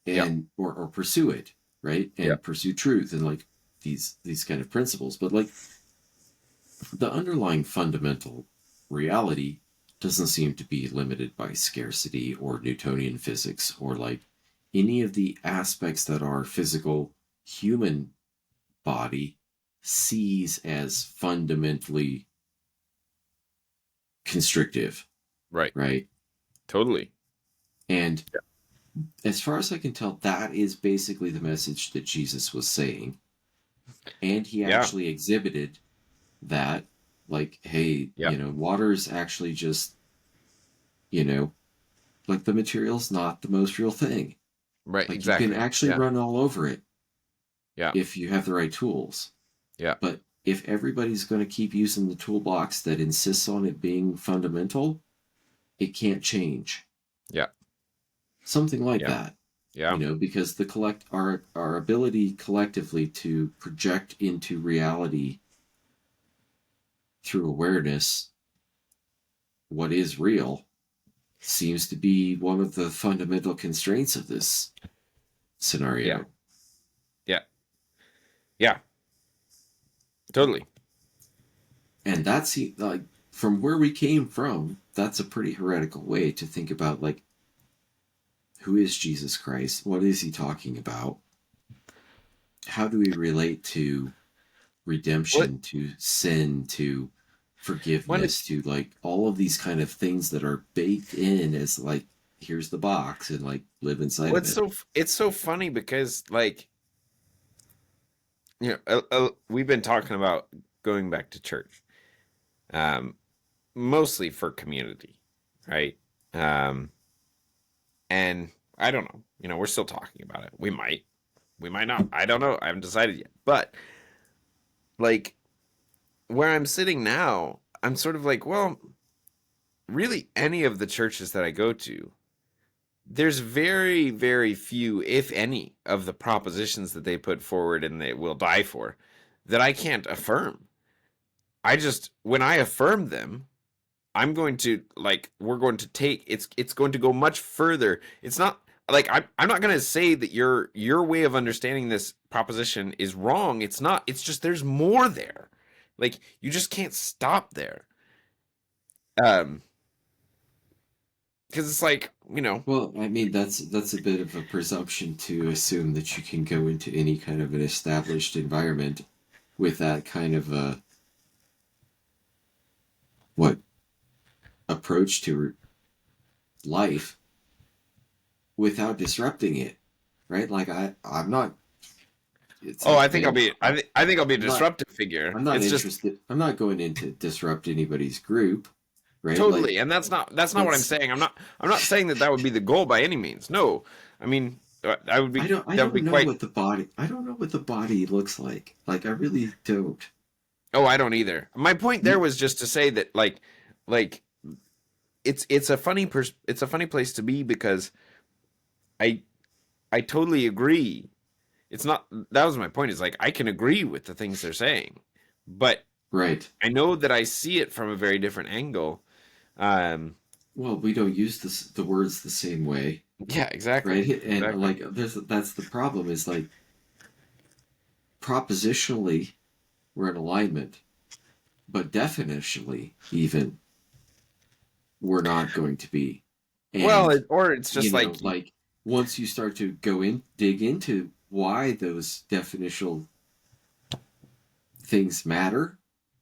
Yep. and or pursue it, right? And Yep. pursue truth and like these kind of principles. But like the underlying fundamental reality doesn't seem to be limited by scarcity or Newtonian physics or like any of the aspects that our physical human body sees as fundamentally constrictive, Right. right? Totally. And Yeah. as far as I can tell, that is basically the message that Jesus was saying. And he Yeah. actually exhibited that, like, hey, Yeah. water's actually just, like the material's not the most real thing. Right. Like you Exactly. can actually Yeah. run all over it Yeah. if you have the right tools. Yeah. But if everybody's going to keep using the toolbox that insists on it being fundamental, it can't change. Yeah. Something like Yeah. that. Yeah. Because our ability collectively to project into reality through awareness what is real seems to be one of the fundamental constraints of this scenario. Yeah. Yeah. Yeah. Totally. And that's like from where we came from, that's a pretty heretical way to think about like who is Jesus Christ? What is he talking about? How do we relate to redemption, What to sin, to when forgiveness, to like all of these kind of things that are baked in as like here's the box and like live inside of it. it's so funny because like we've been talking about going back to church. Um mostly for community, right? Um and I don't know. We're still talking about it. We might not. I don't know. I haven't decided yet. But like where I'm sitting now, I'm sort of like, well, really any of the churches that I go to, there's very, very few, if any, of the propositions that they put forward and they will die for that I can't affirm. When I affirm them, I'm going to we're going to take it's going to go much further. It's not like I'm not going to say that your way of understanding this proposition is wrong. It's not. It's just there's more there. Like you just can't stop there. Um because it's like, Well, I mean that's a bit of a presumption to assume that you can go into any kind of an established environment with that kind of a what approach to life without disrupting it, right? Like I'm not it's Oh, like, I think I'll man, be. I think I'll be a I'm not disruptive figure. I'm not It's just interested. I'm not going in to disrupt anybody's group, right? Like totally, and that's not what I'm that's saying. I'm not saying that that would be the goal by any means. No, I mean, I would be. I That would don't be know quite. what the body I don't know what the body looks like. Like I really don't. Oh, I don't either. My point there You was just to say that like it's a funny place to be because I I totally agree. It's not that was my point. Is like I can agree with the things they're saying, but right. I know that I see it from a very different angle. Um, Well, we don't use the words the same way, yeah, exactly, right? And exactly. like that's the problem is like propositionally we're in alignment, but definitionally even we're not going to be. Well, And or it's you just know, like, like once you start to dig into why those definitional things matter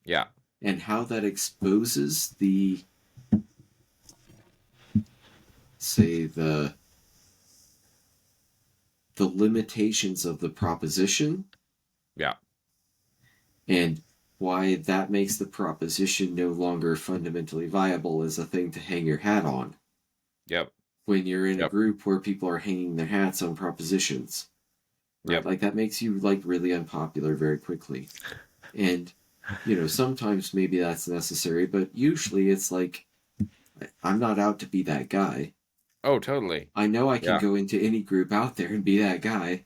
yeah, and how that exposes the say the limitations of the proposition yeah, and why that makes the proposition no longer fundamentally viable as a thing to hang your hat on yep, when you're in a yep, group where people are hanging their hats on propositions, right? yep. Like that makes you like really unpopular very quickly. And sometimes maybe that's necessary, but usually it's like I'm not out to be that guy. Oh, totally. I know I can Yeah, go into any group out there and be that guy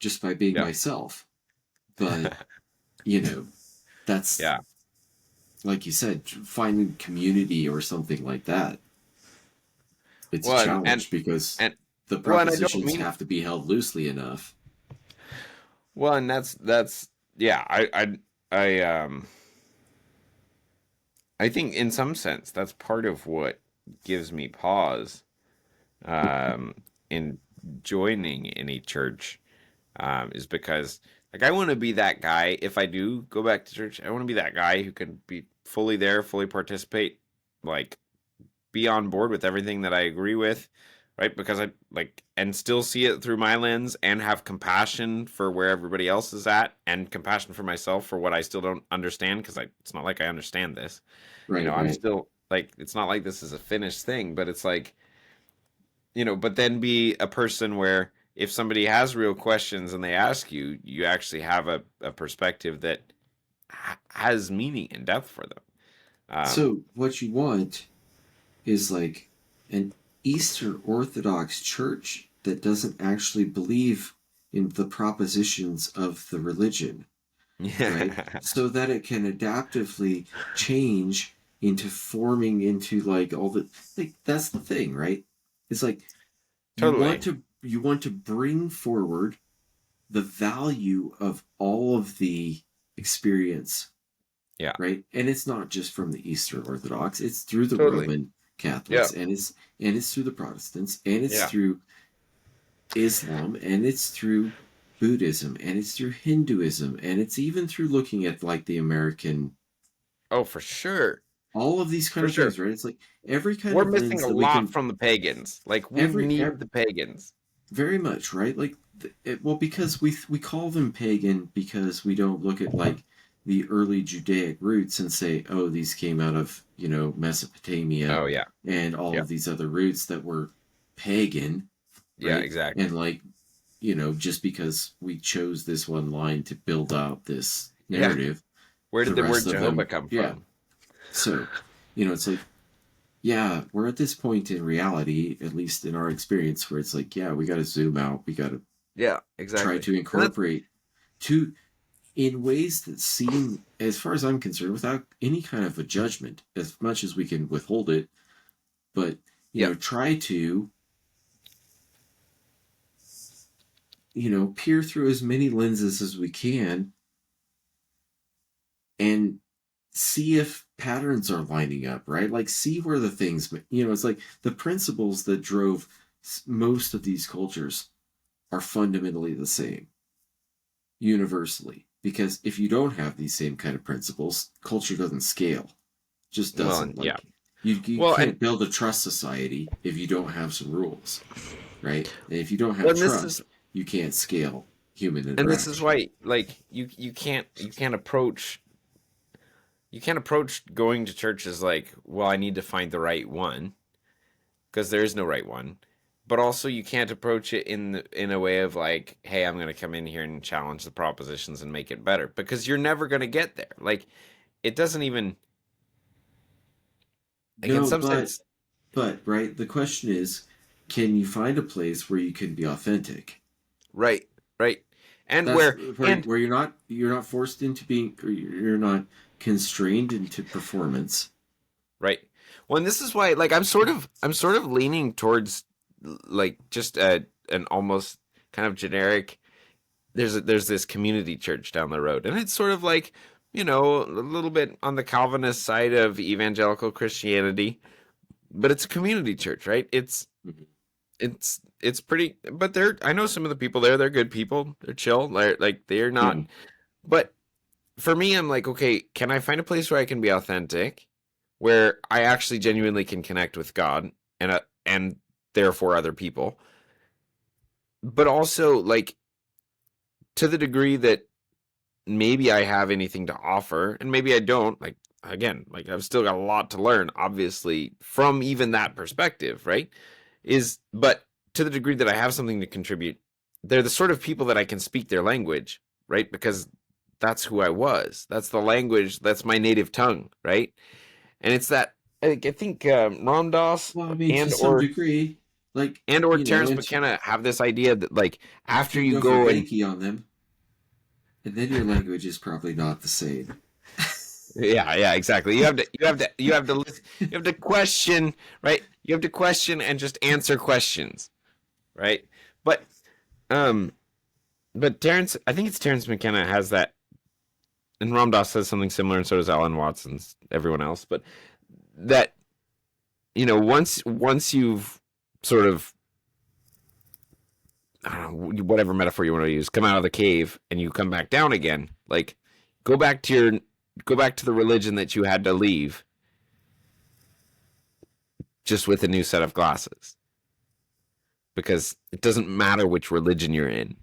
just by being yep, myself. But, you know, that's yeah. like you said, finding community or something like that. It's a Well, challenge because and the well, and I don't propositions mean have to be held loosely enough. well, and that's yeah. I think in some sense that's part of what gives me pause um, in joining any church is because like I want to be that guy. If I do go back to church, I want to be that guy who can be fully there, fully participate, like be on board with everything that I agree with, right? Because I like and still see it through my lens and have compassion for where everybody else is at and compassion for myself for what I still don't understand because it's not like I understand this. Right, I'm right. still like it's not like this is a finished thing, but it's like but then be a person where if somebody has real questions and they ask you, you actually have a perspective that has meaning and depth for them. Um, So, what you want is like an Eastern Orthodox church that doesn't actually believe in the propositions of the religion, right? yeah, So that it can adaptively change into forming into like all the like that's the thing, right? It's like totally. you want to bring forward the value of all of the experience, Yeah, right? And it's not just from the Eastern Orthodox; it's through the totally. Roman Yeah, Catholics, and it's through the Protestants, and it's yeah. through Islam, and it's through Buddhism, and it's through Hinduism, and it's even through looking at like the American, Oh, for sure. all of these kind For of sure. things, right? It's like every kind We're of missing lens a that we lot can, from the pagans. Like we every, need every the pagans. very much, right? Like, well, because we call them pagan because we don't look at like the early Judaic roots and say, oh, these came out of Mesopotamia Oh yeah. and all Yeah. of these other roots that were pagan, Yeah, right? exactly. And like just because we chose this one line to build out this Yeah. narrative, Where the did the rest word of Jehovah them, come yeah. from? So, it's like, yeah, we're at this point in reality, at least in our experience, where it's like, yeah, we got to zoom out. We got to Yeah, try exactly. to And that's incorporate to in ways that seem, as far as I'm concerned, without any kind of a judgment, as much as we can withhold it, but yep. try to peer through as many lenses as we can and see if patterns are lining up, right? Like see where the things, it's like the principles that drove most of these cultures are fundamentally the same universally. Because if you don't have these same kind of principles, culture doesn't scale. Just Well, doesn't. yeah. Like you Well, and can't build a trust society if you don't have some rules, right? And if you don't have well, and this is trust, you can't scale human And this is interaction. why, like, you can't approach going to church as like, well, I need to find the right one, because there is no right one. But also, you can't approach it in a way of like, hey, I'm going to come in here and challenge the propositions and make it better, because you're never going to get there. Like, it doesn't even, like, in No, some sense, but right, the question is, can you find a place where you can be authentic? right, right, and That's where, and where you're not forced into being, or you're not constrained into performance. right. Well, and this is why, like, I'm sort of leaning towards, like, just an almost kind of generic. There's this community church down the road, and it's sort of like, a little bit on the Calvinist side of evangelical Christianity, but it's a community church, right? Mhm. It's pretty, but I know some of the people there. They're good people. They're chill. They're Yeah. not. But for me, I'm like, okay, can I find a place where I can be authentic, where I actually genuinely can connect with God and therefore other people, but also like to the degree that maybe I have anything to offer, and maybe I don't. Like, again, like I've still got a lot to learn, obviously, from even that perspective, right? But to the degree that I have something to contribute, they're the sort of people that I can speak their language, right? Because that's who I was. That's the language. That's my native tongue, right? And it's that I think Ram Dass Well, I mean, to and some or degree, like, and or Terrence McKenna have this idea that like after after you you go for go and Genki on them, and then your language is probably not the same. yeah, exactly. You have to question, right? You have to question and just answer questions, right? But um, but Terrence, I think it's Terrence McKenna has that, and Ram Dass says something similar, and so does Alan Watson's, everyone else. But that once you've sort of, I don't know, whatever metaphor you want to use, come out of the cave and you come back down again, like go back to your go back to the religion that you had to leave, just with a new set of glasses, because it doesn't matter which religion you're in,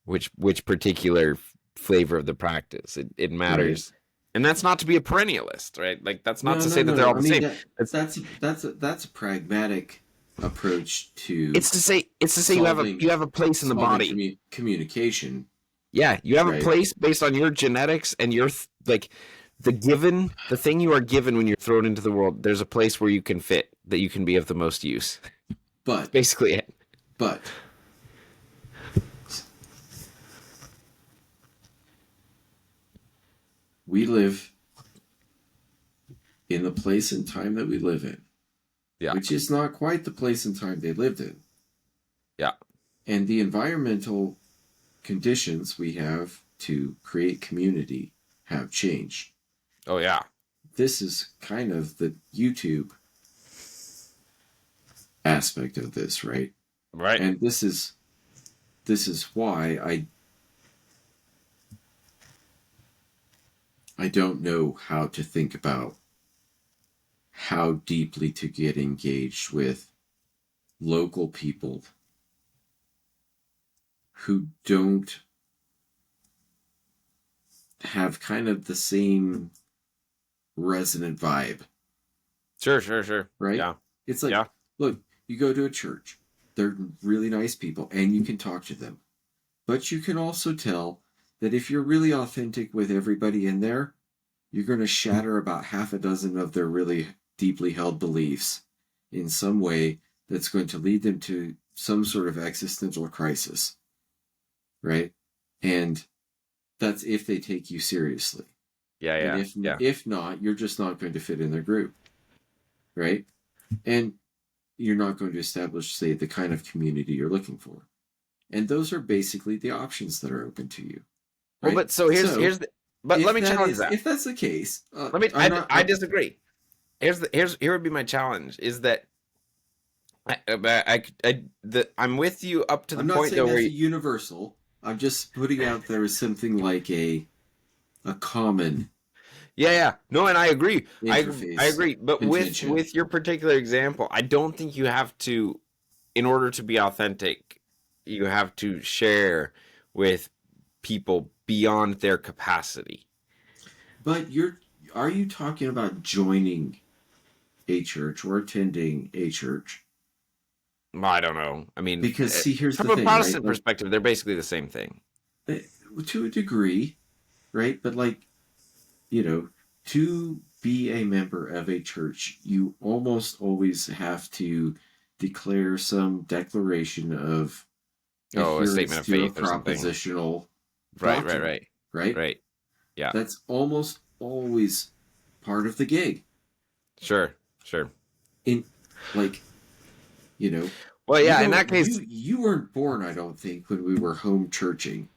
which particular flavor of the practice. It Right. matters, and that's not to be a perennialist, right? Like that's not No, to no, say that no, they're no. all I the mean same. It's that's a pragmatic approach to it's to say you solving have a place in the solving body. communication, Yeah, you have a right? place based on your genetics and your like the thing you are given when you're thrown into the world. There's a place where you can fit, that you can be of the most use. That's But basically it. but we live in the place and time that we live in, Yeah, which is not quite the place and time they lived in. yeah. And the environmental conditions we have to create community have changed. Oh yeah. This is kind of the YouTube aspect of this, right? Right. And this is why I don't know how to think about how deeply to get engaged with local people who don't have kind of the same resonant vibe, Sure. right? Yeah. It's like, Yeah. look, you go to a church, they're really nice people, and you can talk to them. But you can also tell that if you're really authentic with everybody in there, you're going to shatter about half a dozen of their really deeply held beliefs in some way that's going to lead them to some sort of existential crisis, right? And that's if they take you seriously. And Yeah. if not, you're just not going to fit in their group, right? And you're not going to establish, say, the kind of community you're looking for. And those are basically the options that are open to you, Well, right? but so So but let me challenge that. if that's the case, I, I'm not. I disagree. Here would be my challenge is that I'm with you up to the I'm not point saying though where that's a universal. I'm just putting out there as something like a common yeah. No, and I agree. I interface agree. But contention. with your particular example, I don't think you have to, in order to be authentic, you have to share with people beyond their capacity. But are you talking about joining a church or attending a church? I don't know. I mean, Because see, here's from the a thing, right? Protestant perspective, they're basically the same thing. Eh, to a degree, right? But like, to be a member of a church, you almost always have to declare some declaration of Oh, a adherence statement of to a faith or something. propositional Right, doctrine, right? right. Yeah, That's almost always part of the gig. sure, sure. In like, you know, Well, you yeah, in don't that case, you weren't born, I don't think, when we were home churching,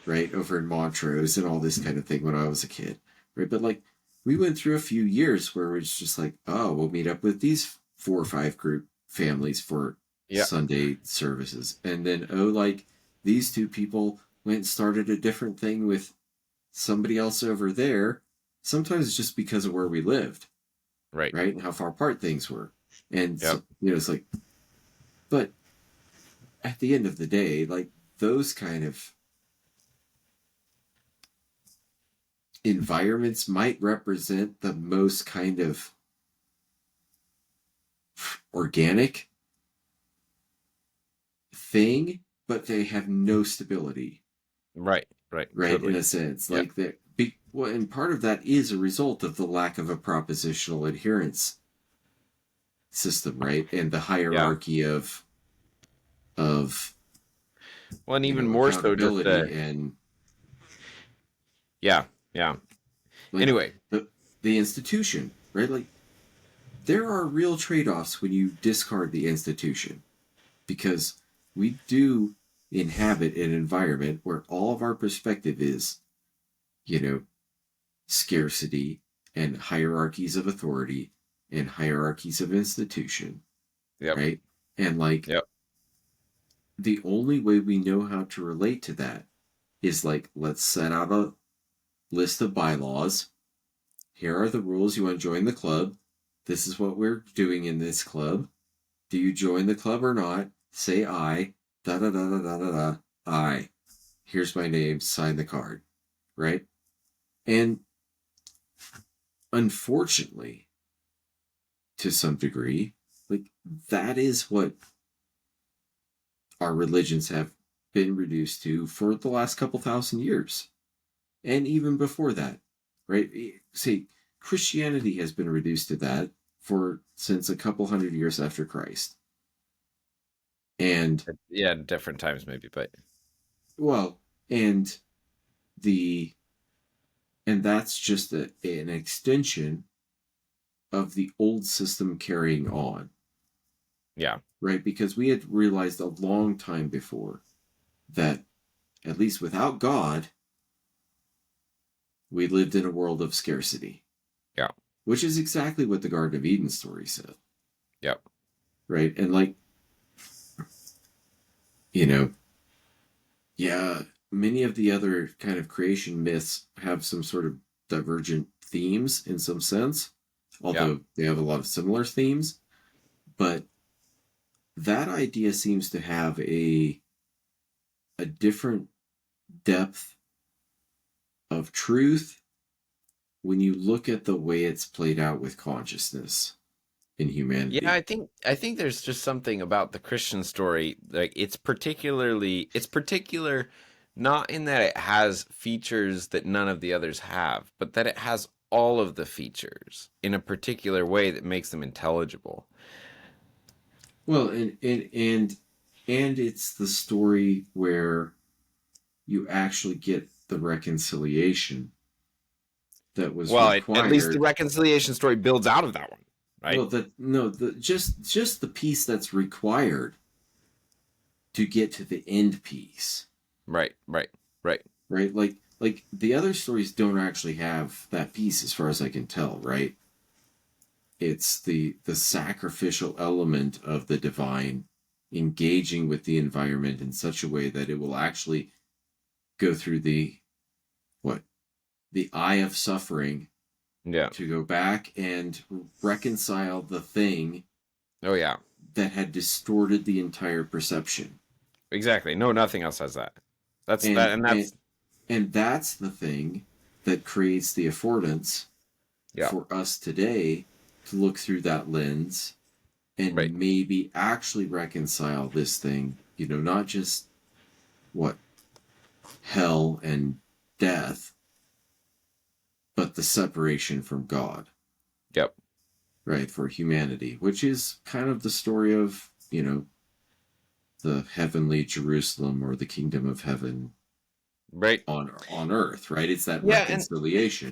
right, over in Montrose and all this kind of thing when I was a kid, right? But like, we went through a few years where it's just like, oh, we'll meet up with these 4 or 5 group families for yeah, Sunday services, and then like these 2 people went and started a different thing with somebody else over there. Sometimes just because of where we lived, right. right, and how far apart things were, and Yep. so, it's like, but at the end of the day, like those kind of environments might represent the most kind of organic thing, but they have no stability, Right, right. right? Totally. In a sense, Yep. like that. Well, and part of that is a result of the lack of a propositional adherence system, right? And the Yeah. hierarchy of Well, and even more so, just accountability and yeah, yeah. like Anyway, the institution, right? Like there are real trade-offs when you discard the institution, because we do inhabit an environment where all of our perspective is, you know, scarcity and hierarchies of authority and hierarchies of institution, yep, right? And like yep, the only way we know how to relate to that is like, let's set out a list of bylaws. Here are the rules. You want to join the club. This is what we're doing in this club. Do you join the club or not? Say aye. Da da da da da da da. Aye. Here's my name. Sign the card. Right? And unfortunately, to some degree, like that is what our religions have been reduced to for the last couple thousand years. And even before that, right? See, Christianity has been reduced to that for since a couple hundred years after Christ. And yeah. Different times maybe, but well, and the and that's just an extension of the old system carrying on, yeah, right? Because we had realized a long time before that, at least without God, we lived in a world of scarcity, yeah, which is exactly what the Garden of Eden story said, yep, right? And like, you know, yeah, many of the other kind of creation myths have some sort of divergent themes in some sense, yeah, although they have a lot of similar themes. But that idea seems to have a different depth of truth when you look at the way it's played out with consciousness in yeah. humanity. I think there's just something about the Christian story, like it's particular, not in that it has features that none of the others have, but that it has all of the features in a particular way that makes them intelligible. Well, and it's the story where you actually get the reconciliation that was Well, at least the required. reconciliation story builds out of that one, right? Well, that no, the just the piece that's required to get to the end piece, Right, right, right. right? Like the other stories don't actually have that piece, as far as I can tell, right? It's the sacrificial element of the divine engaging with the environment in such a way that it will actually go through what the eye of suffering Yeah. to go back and reconcile the thing Oh yeah. that had distorted the entire perception. Exactly. No, nothing else has that. That's And that, and and that's and that's the thing that creates the affordance yeah, for us today to look through that lens right, and maybe actually reconcile this thing, not just what hell and death, but the separation from God, yep, right, for humanity, which is kind of the story of, the heavenly Jerusalem or the kingdom of heaven right, on earth, right? It's that yeah, and reconciliation.